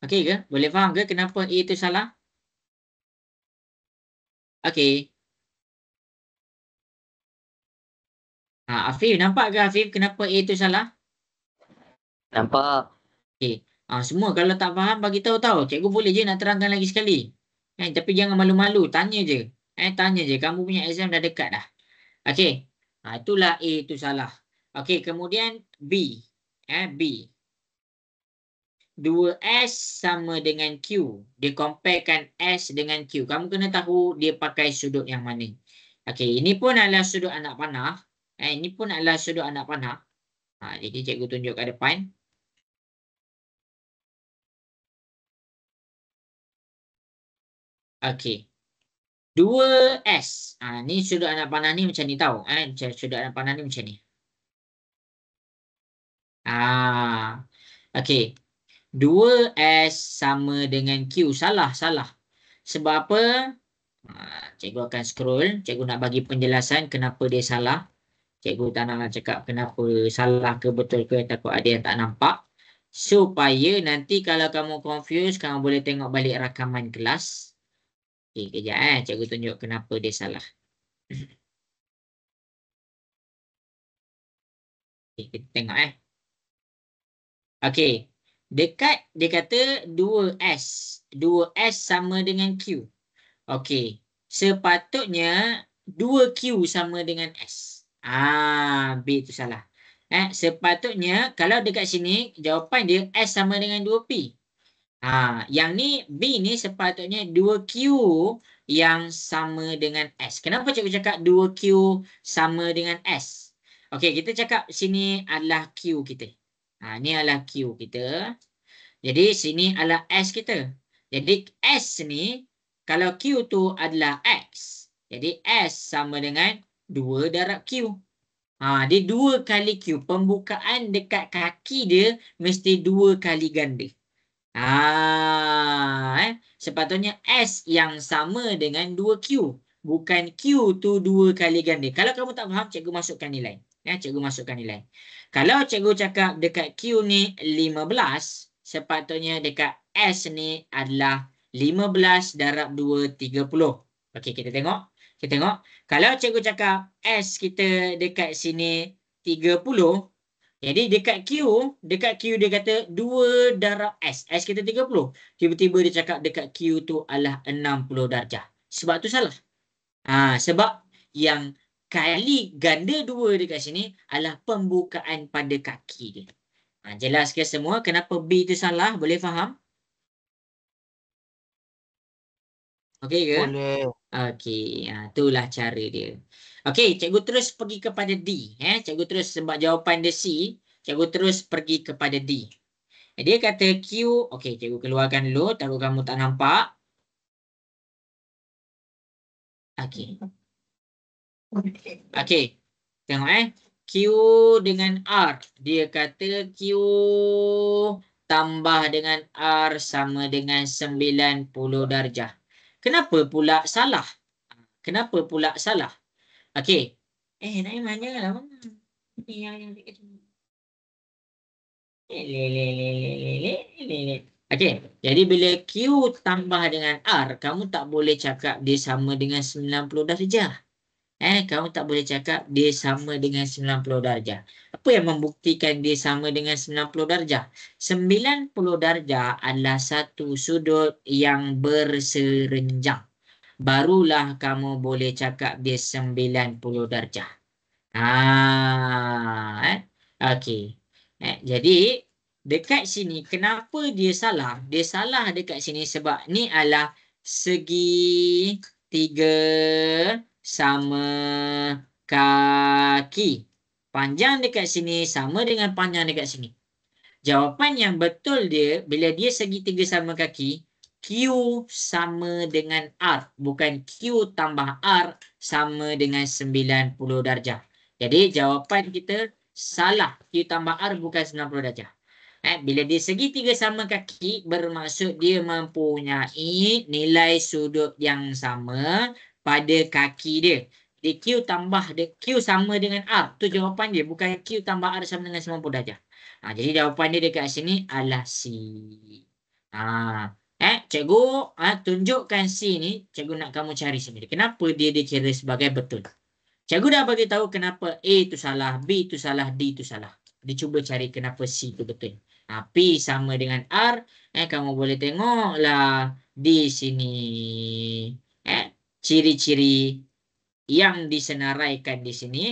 Okey ke? Boleh faham ke kenapa A tu salah? Okey. Afif, nampak ke Afif kenapa A tu salah? Nampak. Okey. Semua kalau tak faham bagi tahu. Cikgu boleh je nak terangkan lagi sekali. Tapi jangan malu-malu, tanya je. Tanya je. Kamu punya exam dah dekat dah. Okey. Itulah A tu salah. Okey, kemudian B. B. 2S sama dengan Q. Dia comparekan S dengan Q. Kamu kena tahu dia pakai sudut yang mana. Okey, ini pun adalah sudut anak panah. Ini pun adalah sudut anak panah. Jadi cikgu tunjuk kat depan. Okey. 2S. Ni sudut anak panah ni macam ni tahu. Sudut anak panah ni macam ni. Okey. 2S sama dengan Q. Salah. Sebab apa? Cikgu akan scroll. Cikgu nak bagi penjelasan kenapa dia salah. Cikgu tak nak cakap kenapa salah ke betul ke, takut ada yang tak nampak. Supaya nanti kalau kamu confused, kamu boleh tengok balik rakaman kelas. Okey, kejap cikgu tunjuk kenapa dia salah. Okey, kita tengok Okey. Dekat dia kata 2S. 2S sama dengan Q. Okey. Sepatutnya 2Q sama dengan S. B tu salah. Sepatutnya kalau dekat sini jawapan dia S sama dengan 2P. Yang ni B ni sepatutnya 2Q yang sama dengan S. Kenapa cikgu cakap 2Q sama dengan S? Okey, kita cakap sini adalah Q kita. Ni adalah Q kita. Jadi sini adalah S kita. Jadi S ni kalau Q tu adalah X. Jadi S sama dengan 2 darab Q. Dia 2 kali Q. Pembukaan dekat kaki dia mesti 2 kali ganda. Sepatutnya S yang sama dengan 2Q. Bukan Q tu 2 kali ganda. Kalau kamu tak faham, cikgu masukkan nilai. Cikgu masukkan nilai. Kalau cikgu cakap dekat Q ni 15, sepatutnya dekat S ni adalah 15 darab 2, 30. Okey, kita tengok. Kalau cikgu cakap S kita dekat sini 30, jadi dekat Q dia kata 2 darab S. S kita 30. Tiba-tiba dia cakap dekat Q tu adalah 60 darjah. Sebab tu salah. Sebab yang kali ganda 2 dekat sini adalah pembukaan pada kaki dia. Jelas ke semua kenapa B tu salah? Boleh faham? Okey ke? Boleh. Okey, itulah cara dia. Okey, cikgu terus pergi kepada D. Cikgu terus sebab jawapan dia C, cikgu terus pergi kepada D. Dia kata Q, okey, cikgu keluarkan dulu, takut kamu tak nampak. Okey. Okey, tengok Q dengan R. Dia kata Q tambah dengan R sama dengan 90 darjah. Kenapa pula salah? Okey. Naimah janganlah mana. Ni yang dekat sini. Okey, jadi bila Q tambah dengan R, kamu tak boleh cakap dia sama dengan 90 darjah. Kamu tak boleh cakap dia sama dengan 90 darjah. Apa yang membuktikan dia sama dengan 90 darjah? 90 darjah adalah satu sudut yang berserenjang. Barulah kamu boleh cakap dia 90 darjah. Okey. Jadi dekat sini kenapa dia salah? Dia salah dekat sini sebab ni adalah segi 3 sama kaki. Panjang dekat sini sama dengan panjang dekat sini. Jawapan yang betul dia, bila dia segi 3 sama kaki, Q sama dengan R. Bukan Q tambah R sama dengan 90 darjah. Jadi jawapan kita salah. Q tambah R bukan 90 darjah. Bila dia segi 3 sama kaki, bermaksud dia mempunyai nilai sudut yang sama pada kaki dia. Jadi Q sama dengan R. Tu jawapan dia. Bukan Q tambah R sama dengan 90 darjah. Jadi jawapan dia dekat sini adalah C. Cikgu tunjukkan C ni. Cikgu nak kamu cari sendiri. Kenapa dia dikira sebagai betul? Cikgu dah bagi tahu kenapa A tu salah, B tu salah, D tu salah. Dia cuba cari kenapa C tu betul. P sama dengan R. Kamu boleh tengoklah di sini. Ciri-ciri yang disenaraikan di sini.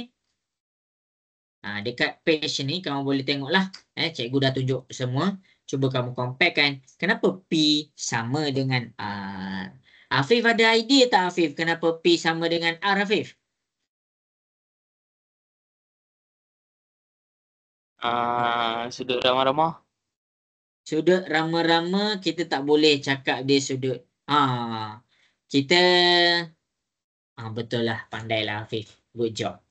Dekat page ni kamu boleh tengoklah. Cikgu dah tunjuk semua. Cuba kamu comparekan. Kenapa P sama dengan R? Afif ada idea tak Afif? Kenapa P sama dengan R Afif? Sudut ramah-ramah. Sudut rama-rama kita tak boleh cakap dia sudut. Kita betul lah, pandailah Afif. Good job.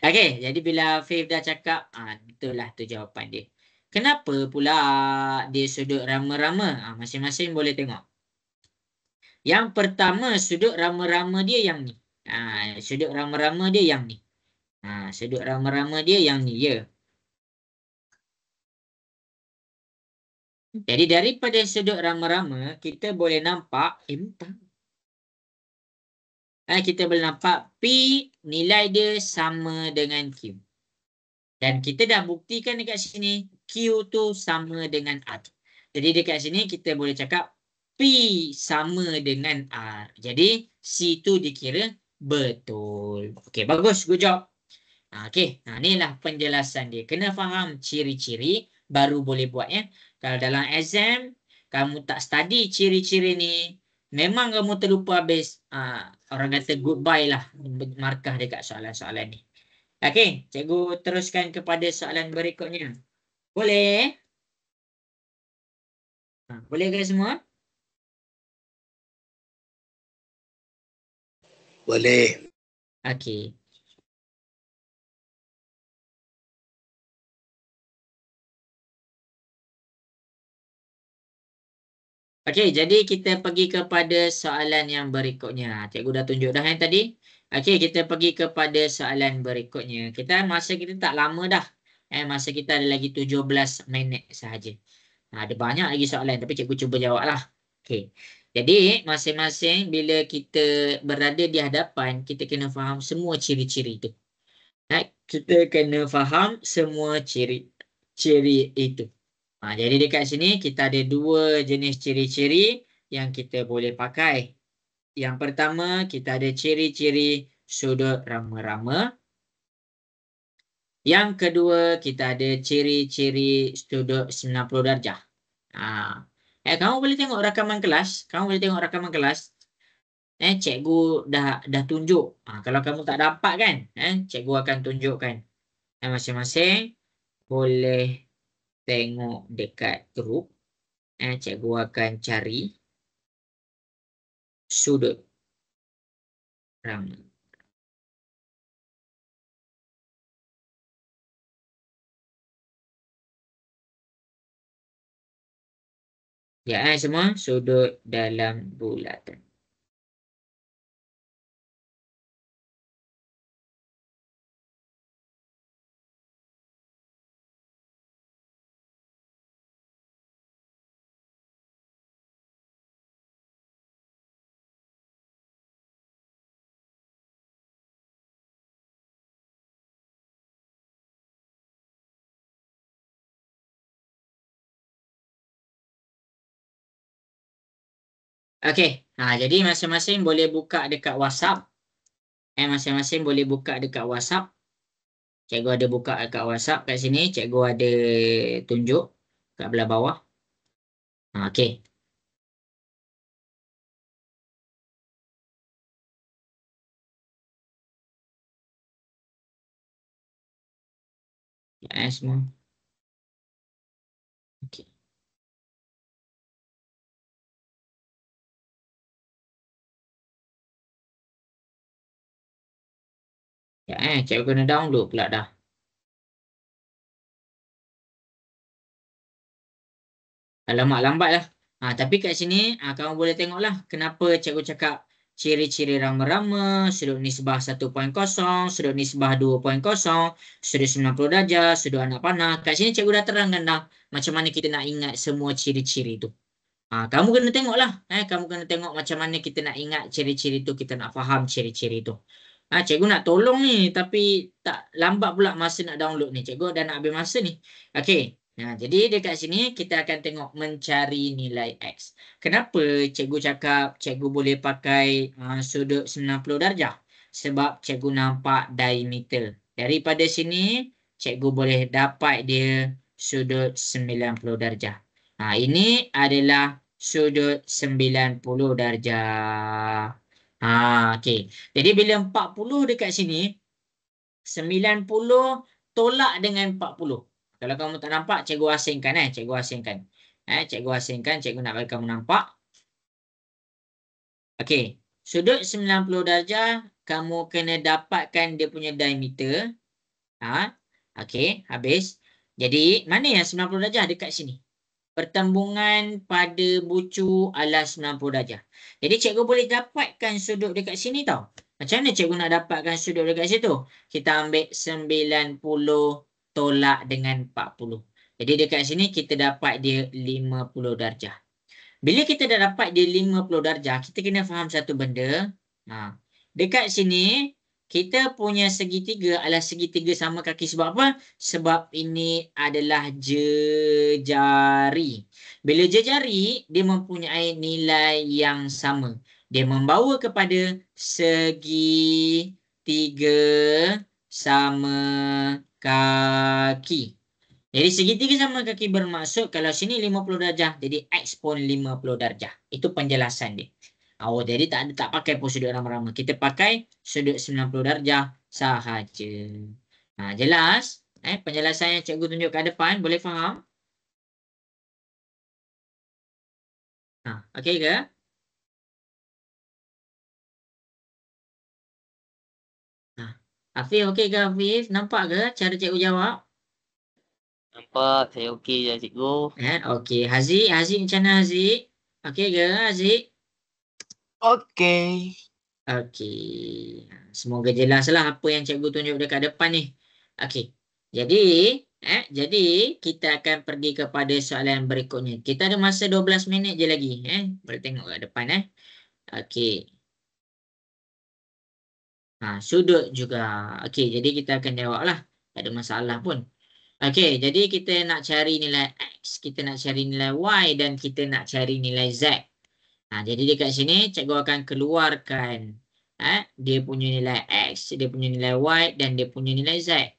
Okey, jadi bila Afif dah cakap, betul lah tu jawapan dia. Kenapa pula dia sudut rama-rama? Masing-masing boleh tengok. Yang pertama sudut rama-rama dia yang ni. Sudut rama-rama dia yang ni. Sudut rama-rama dia yang ni, ya. Jadi daripada sudut rama-rama kita boleh nampak kita boleh nampak P nilai dia sama dengan Q. Dan kita dah buktikan dekat sini Q tu sama dengan R. Jadi dekat sini kita boleh cakap P sama dengan R. Jadi C tu dikira betul. Okey, bagus, good job. Okey, inilah penjelasan dia. Kena faham ciri-ciri baru boleh buat ya. Kalau dalam exam kamu tak study ciri-ciri ni, memang kamu terlupa habis. Orang kata goodbye lah markah dekat soalan-soalan ni. Okey, cikgu teruskan kepada soalan berikutnya. Boleh? Boleh ke semua? Boleh. Okey. Okey, jadi kita pergi kepada soalan yang berikutnya. Cikgu dah tunjuk dah yang tadi. Okey, kita pergi kepada soalan berikutnya. Masa kita tak lama dah. Masa kita ada lagi 17 minit sahaja. Ada banyak lagi soalan tapi cikgu cuba jawablah. Okey. Jadi masing-masing bila kita berada di hadapan, kita kena faham semua ciri-ciri itu. Kita kena faham semua ciri-ciri itu. Jadi dekat sini kita ada 2 jenis ciri-ciri yang kita boleh pakai. Yang pertama, kita ada ciri-ciri sudut rama-rama. Yang kedua, kita ada ciri-ciri sudut 90 darjah. Kamu boleh tengok rakaman kelas. Cikgu dah tunjuk. Kalau kamu tak dapat kan, cikgu akan tunjukkan. Masing-masing boleh tengok dekat grup. Cikgu akan cari sudut rama. Ya, semua sudut dalam bulatan. Okey, jadi masing-masing boleh buka dekat WhatsApp. Masing-masing boleh buka dekat WhatsApp. Cikgu ada buka dekat WhatsApp kat sini. Cikgu ada tunjuk. kat belah bawah. Okey. Semua. Okey. Cikgu kena download pula dah. Alamak, lambat lah. Tapi kat sini kamu boleh tengok lah kenapa cikgu cakap ciri-ciri rama-rama, sudut nisbah 1.0, sudut nisbah 2.0, sudut 90 darjah, sudut anak panah. Kat sini cikgu dah terangkan dah macam mana kita nak ingat semua ciri-ciri tu. Kamu kena tengok lah. Kamu kena tengok macam mana kita nak ingat ciri-ciri tu, kita nak faham ciri-ciri tu. Cikgu nak tolong ni tapi tak lambat pula masa nak download ni. Cikgu dah nak habis masa ni. Okey. Jadi dekat sini kita akan tengok mencari nilai X. Kenapa cikgu cakap cikgu boleh pakai sudut 90 darjah? Sebab cikgu nampak diameter. Daripada sini cikgu boleh dapat dia sudut 90 darjah. Ini adalah sudut 90 darjah. Okey. Jadi bila 40 dekat sini, 90 tolak dengan 40. Kalau kamu tak nampak, cikgu asingkan. Cikgu asingkan. Cikgu asingkan. Cikgu nak bagi kamu nampak. Okey. Sudut 90 darjah, kamu kena dapatkan dia punya diameter. Okey. Habis. Jadi, mana yang 90 darjah? Dekat sini. Pertembungan pada bucu alas 90 darjah. Jadi cikgu boleh dapatkan sudut dekat sini tau. Macam mana cikgu nak dapatkan sudut dekat situ? Kita ambil 90 tolak dengan 40. Jadi dekat sini kita dapat dia 50 darjah. Bila kita dah dapat dia 50 darjah, kita kena faham satu benda. Dekat sini kita punya segitiga adalah segitiga sama kaki. Sebab apa? Sebab ini adalah jejari. Bila jejari, dia mempunyai nilai yang sama. Dia membawa kepada segitiga sama kaki. Jadi segitiga sama kaki bermaksud kalau sini 50 darjah, jadi X pun 50 darjah. Itu penjelasan dia. Jadi tak pakai pun sudut rama-rama. Kita pakai sudut 90 darjah sahaja. Jelas? Penjelasan yang cikgu tunjuk kat depan, boleh faham? Okey ke? Hafiz, okey ke Hafiz? Nampak ke cara cikgu jawab? Nampak, saya okey je cikgu. Okey. Haziq macam mana Haziq? Okey ke Haziq? Okey. Okey. Semoga jelaslah apa yang cikgu tunjuk dekat depan ni. Okey. Jadi kita akan pergi kepada soalan berikutnya. Kita ada masa 12 minit je lagi. Boleh tengok kat depan. Okey. Sudut juga. Okey, jadi kita akan jawablah. Tak ada masalah pun. Okey, jadi kita nak cari nilai X, kita nak cari nilai Y dan kita nak cari nilai Z. Jadi dekat sini cikgu akan keluarkan dia punya nilai X, dia punya nilai Y dan dia punya nilai Z.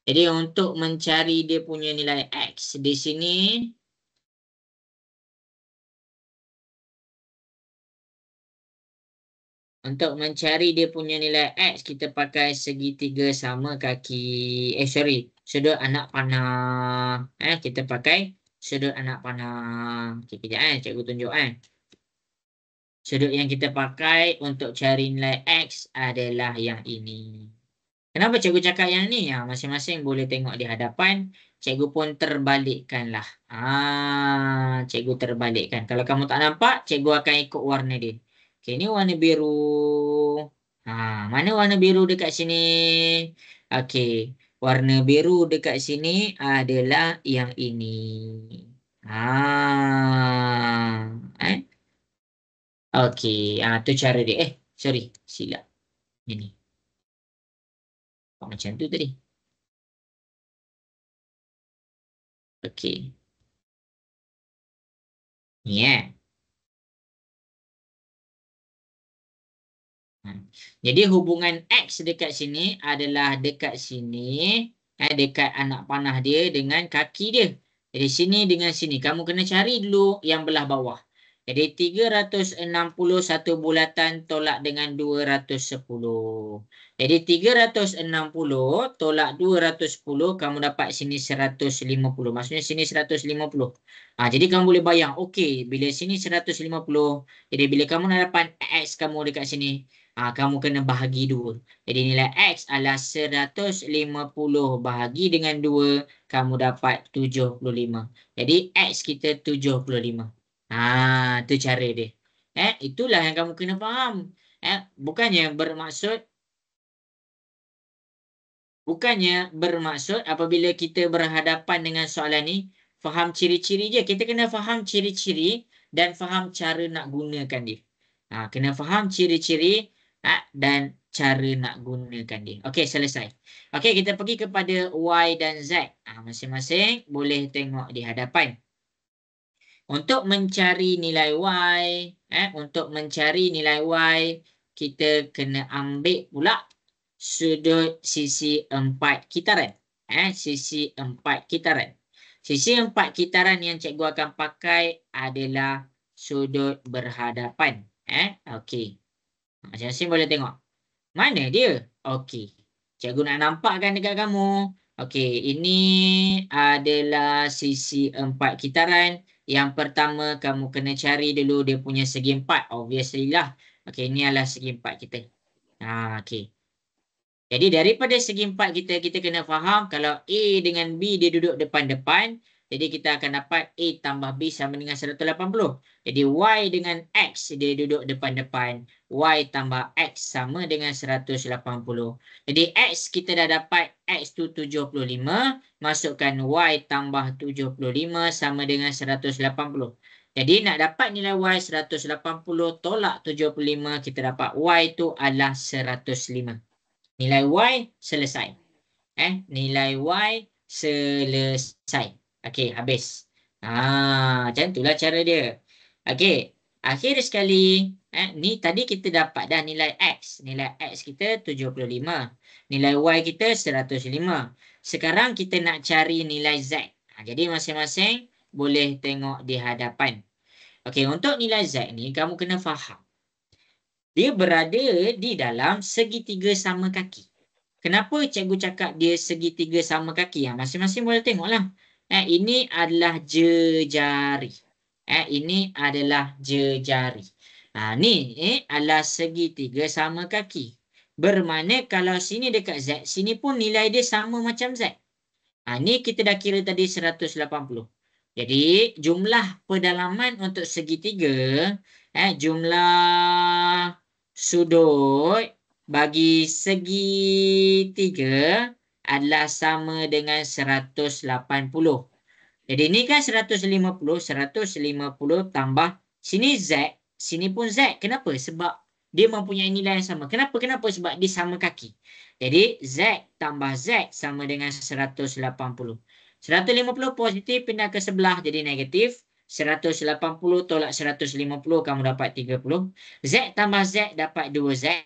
Jadi untuk mencari dia punya nilai X di sini, untuk mencari dia punya nilai X, kita pakai segitiga sama kaki, sudut anak panah. Kita pakai sudut anak panah. Okay, kejap cikgu tunjuk Sudut yang kita pakai untuk cari nilai X adalah yang ini. Kenapa cikgu cakap yang ni? Masing-masing boleh tengok di hadapan. Cikgu pun terbalikkanlah. Cikgu terbalikkan. Kalau kamu tak nampak, cikgu akan ikut warna dia. Okey, ni warna biru. Mana warna biru dekat sini? Okey, warna biru dekat sini adalah yang ini. Okey, tu cara dia. Sorry, silap. Ini. Macam tu tadi. Okey. Ni Jadi hubungan X dekat sini adalah dekat sini. Dekat anak panah dia dengan kaki dia. Jadi sini dengan sini. Kamu kena cari dulu yang belah bawah. Jadi 361 bulatan tolak dengan 210. Jadi 360 tolak 210. Kamu dapat sini 150. Maksudnya sini 150. Jadi kamu boleh bayang. Okey, bila sini 150. Jadi bila kamu nak dapat X kamu dekat sini. Kamu kena bahagi 2. Jadi nilai X adalah 150 bahagi dengan 2. Kamu dapat 75. Jadi X kita 75. Tu cara dia. Itulah yang kamu kena faham. Bukannya bermaksud apabila kita berhadapan dengan soalan ni, faham ciri-ciri je. Kita kena faham ciri-ciri dan faham cara nak gunakan dia. Kena faham ciri-ciri dan cara nak gunakan dia. Okey, selesai. Okey, kita pergi kepada Y dan Z. Masing-masing boleh tengok di hadapan. Untuk mencari nilai Y, kita kena ambil pula sudut sisi 4 kitaran. Sisi 4 kitaran. Sisi 4 kitaran yang cikgu akan pakai adalah sudut berhadapan. Okey. Masing-masing boleh tengok. Mana dia? Okey. Cikgu nak nampakkan dekat kamu. Okey, ini adalah sisi 4 kitaran. Yang pertama kamu kena cari dulu dia punya segi 4. Obviously lah. Okey, ini adalah segi 4 kita. Okey. Jadi daripada segi 4 kita kena faham kalau A dengan B dia duduk depan-depan. Jadi kita akan dapat A tambah B sama dengan 180. Jadi Y dengan X dia duduk depan-depan. Y tambah X sama dengan 180. Jadi X kita dah dapat. X tu 75. Masukkan Y tambah 75 sama dengan 180. Jadi nak dapat nilai Y 180 tolak 75. Kita dapat Y tu adalah 105. Nilai Y selesai. Nilai Y selesai. Okey, habis. Macam itulah cara dia. Okey, akhir sekali. Ni tadi kita dapat dah nilai X. Nilai X kita 75. Nilai Y kita 105. Sekarang kita nak cari nilai Z. Jadi masing-masing boleh tengok di hadapan. Okey, untuk nilai Z ni kamu kena faham. Dia berada di dalam segitiga sama kaki. Kenapa cikgu cakap dia segitiga sama kaki? Masing-masing boleh tengoklah. Ini adalah jejari. Ini adalah jejari. Ni adalah segitiga sama kaki. Bermakna kalau sini dekat Z, sini pun nilai dia sama macam Z. Ni kita dah kira tadi 180. Jadi jumlah pedalaman untuk segitiga, jumlah sudut bagi segitiga adalah sama dengan 180. Jadi ni kan 150 tambah sini Z, sini pun Z. Kenapa? Sebab dia mempunyai nilai yang sama. Kenapa? Sebab dia sama kaki. Jadi Z tambah Z sama dengan 180. 150 positif pindah ke sebelah jadi negatif. 180 tolak 150 kamu dapat 30. Z tambah Z dapat 2Z.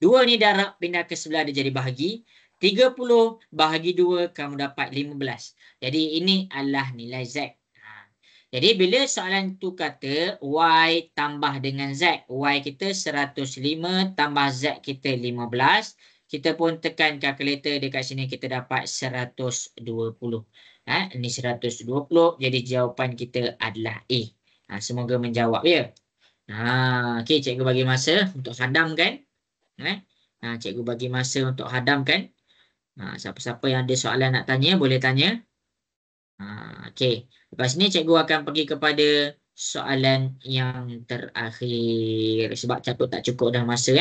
2 ni darab pindah ke sebelah dia jadi bahagi. 30 bahagi 2 kamu dapat 15. Jadi ini adalah nilai Z. Jadi bila soalan tu kata Y tambah dengan Z. Y kita 105 tambah Z kita 15. Kita pun tekan kalkulator dekat sini kita dapat 120. Ini 120. Jadi jawapan kita adalah A. Semoga menjawab ya. Okey, cikgu bagi masa untuk hadamkan. Cikgu bagi masa untuk hadamkan. Siapa-siapa yang ada soalan nak tanya boleh tanya. Okey. Lepas ni cikgu akan pergi kepada soalan yang terakhir. Sebab catut tak cukup dah masa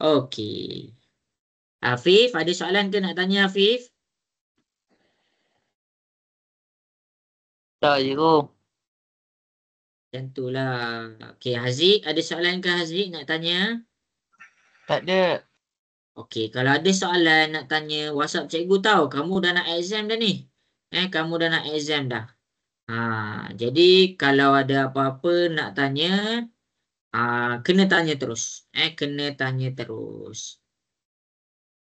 Okey. Afif, ada soalan ke nak tanya Afif? Tak, cikgu. Macam itulah. Okey, Haziq, ada soalan ke Haziq nak tanya? Tak ada. Okey, kalau ada soalan nak tanya, WhatsApp cikgu tahu. Kamu dah nak exam dah ni. Kamu dah nak exam dah. Jadi kalau ada apa-apa nak tanya, kena tanya terus. Kena tanya terus.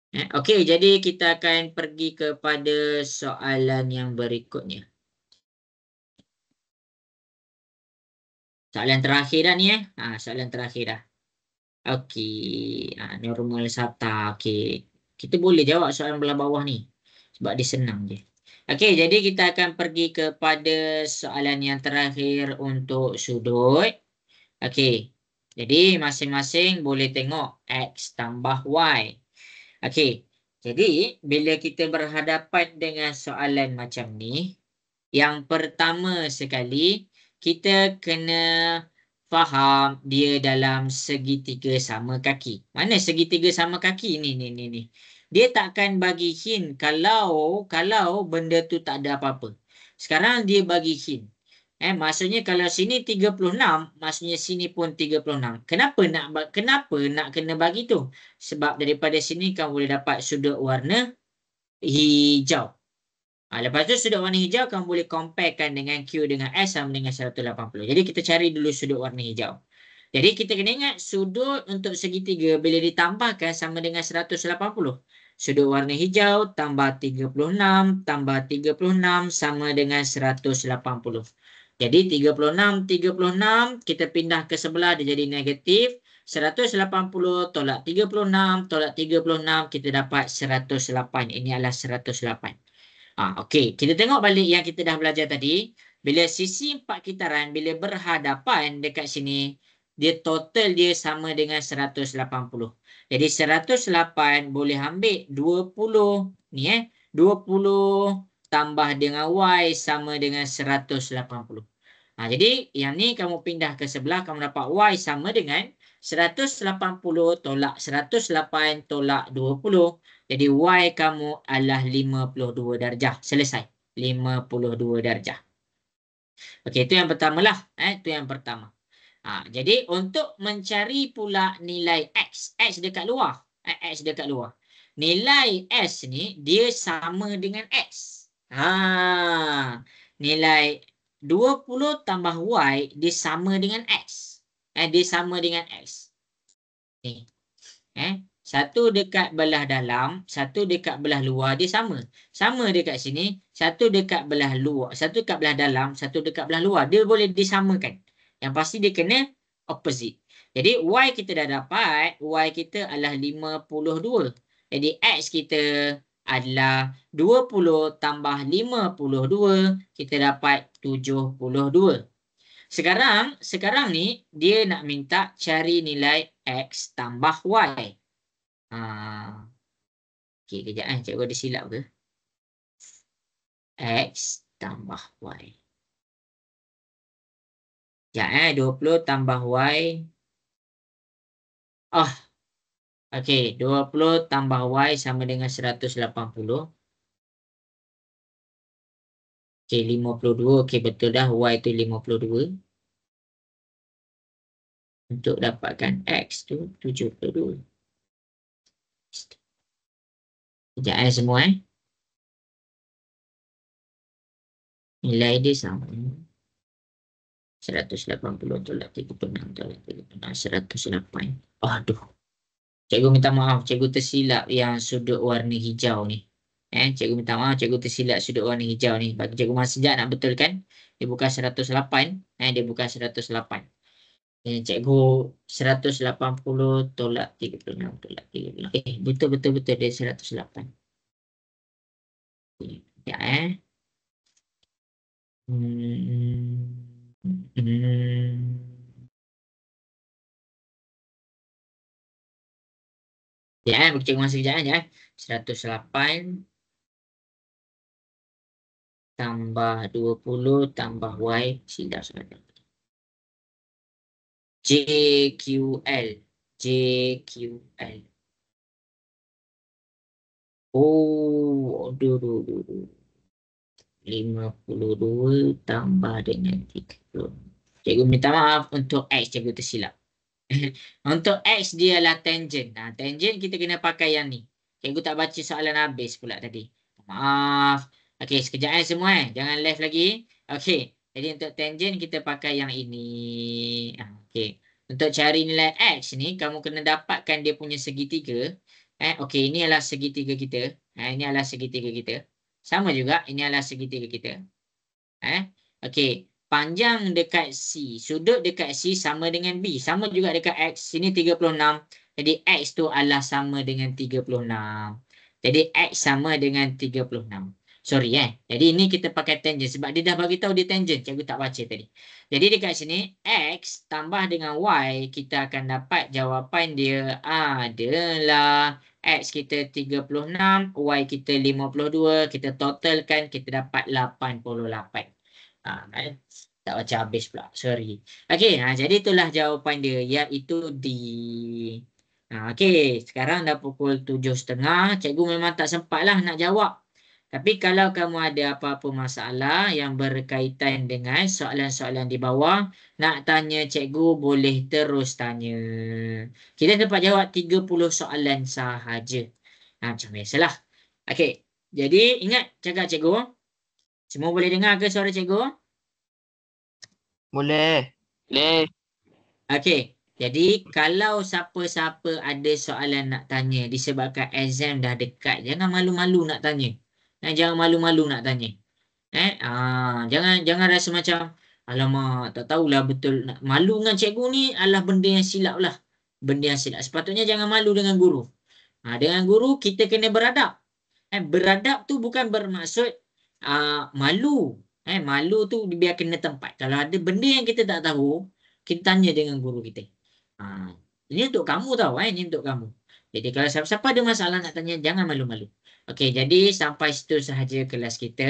Okey, jadi kita akan pergi kepada soalan yang berikutnya. Soalan terakhir dah ni soalan terakhir dah. Okey, normal SATA. Okey. Kita boleh jawab soalan belah bawah ni sebab dia senang je. Okey, jadi kita akan pergi kepada soalan yang terakhir untuk sudut. Okey. Jadi masing-masing boleh tengok X tambah Y. Okey. Jadi bila kita berhadapan dengan soalan macam ni, yang pertama sekali kita kena faham dia dalam segitiga sama kaki. Mana segitiga sama kaki ni. Dia takkan bagi hint kalau benda tu tak ada apa-apa. Sekarang dia bagi hint. Maksudnya kalau sini 36, maksudnya sini pun 36. Kenapa nak kena bagi tu? Sebab daripada sini kamu boleh dapat sudut warna hijau. Lepas tu sudut warna hijau kamu boleh comparekan dengan Q dengan S sama dengan 180. Jadi kita cari dulu sudut warna hijau. Jadi kita kena ingat sudut untuk segitiga bila ditambahkan sama dengan 180. Sudut warna hijau tambah 36 tambah 36 sama dengan 180. Jadi 36 kita pindah ke sebelah dia jadi negatif. 180 tolak 36 tolak 36 kita dapat 108. Ini adalah 108. Okey, kita tengok balik yang kita dah belajar tadi. Bila sisi empat kitaran, bila berhadapan dekat sini, dia total dia sama dengan 180. Jadi 108 boleh ambil 20 ni 20 tambah dengan Y sama dengan 180. Jadi yang ni kamu pindah ke sebelah, kamu dapat Y sama dengan 180 tolak 108 tolak 20. Jadi Y kamu adalah 52 darjah. Selesai. 52 darjah. Okey, itu yang pertama lah. Itu yang pertama. Jadi untuk mencari pula nilai X. X dekat luar. X dekat luar. Nilai S ni dia sama dengan X. Nilai 20 tambah Y dia sama dengan X. Dia sama dengan X. Ni. Satu dekat belah dalam, satu dekat belah luar dia sama. Sama dekat sini, satu dekat belah luar, satu dekat belah dalam, satu dekat belah luar. Dia boleh disamakan. Yang pasti dia kena opposite. Jadi Y kita dah dapat, Y kita adalah 52. Jadi X kita adalah 20 tambah 52, kita dapat 72. Sekarang ni dia nak minta cari nilai X tambah Y. Okey, kejap cikgu ada silap ke? X tambah Y. Sekejap 20 tambah Y. Okey, 20 tambah Y sama dengan 180. Okey, 52. Okey, betul dah. Y tu 52. Untuk dapatkan X tu 72. Sekejap semua nilai dia sama. 180 tolak 36 tolak 36, 108. Aduh. Cikgu minta maaf, cikgu tersilap yang sudut warna hijau ni. Cikgu minta maaf, cikgu tersilap sudut warna hijau ni. Bagi cikgu masa sekejap nak betulkan. Dia bukan 108. Dia bukan 108. Cikgu 180 tolak 36 tolak 36. Betul dia 108. Ya, bagi cikgu masa sekejap 108 tambah 20 tambah Y. Silap soalan. JQL. Aduh. 52 tambah dengan 30. Cikgu minta maaf untuk X, cikgu tersilap. Untuk X dia adalah tangent. Tangent kita kena pakai yang ni. Cikgu tak baca soalan habis pula tadi. Maaf. Okey, sekejap semua Jangan left lagi. Okey. Jadi untuk tangent kita pakai yang ini. Okey. Untuk cari nilai X ni, kamu kena dapatkan dia punya segitiga. Okey, ini adalah segitiga kita. Ini adalah segitiga kita. Sama juga, ini adalah segitiga kita. Okey. panjang dekat C, sudut dekat C sama dengan B. Sama juga dekat X. Sini 36. Jadi X tu adalah sama dengan 36. Jadi X sama dengan 36. Sorry Jadi ini kita pakai tangent. Sebab dia dah bagi tahu dia tangent. Cikgu tak baca tadi. Jadi dekat sini X tambah dengan Y. Kita akan dapat jawapan dia adalah X kita 36. Y kita 52. Kita totalkan kita dapat 88. Tak baca habis pula. Sorry. Okey, jadi itulah jawapan dia, iaitu D. Okey, sekarang dah pukul 7.30. Cikgu memang tak sempatlah nak jawab. Tapi kalau kamu ada apa-apa masalah yang berkaitan dengan soalan-soalan di bawah, nak tanya cikgu boleh terus tanya. Kita dapat jawab 30 soalan sahaja. Macam biasalah. Okey, jadi ingat cakap cikgu. Semua boleh dengar ke suara cikgu? Boleh. Boleh. Okey, jadi kalau siapa-siapa ada soalan nak tanya disebabkan exam dah dekat, jangan malu-malu nak tanya. Jangan malu-malu nak tanya. Jangan rasa macam alamak tak tahulah betul. Malu dengan cikgu ni adalah benda yang silap lah. Benda yang silap. Sepatutnya jangan malu dengan guru. Dengan guru kita kena beradab. Beradab tu bukan bermaksud malu. Malu tu biar kena tempat. Kalau ada benda yang kita tak tahu, kita tanya dengan guru kita. Ini untuk kamu tau. Ini untuk kamu. Jadi kalau siapa-siapa ada masalah nak tanya, jangan malu-malu. Okey, jadi sampai situ sahaja kelas kita.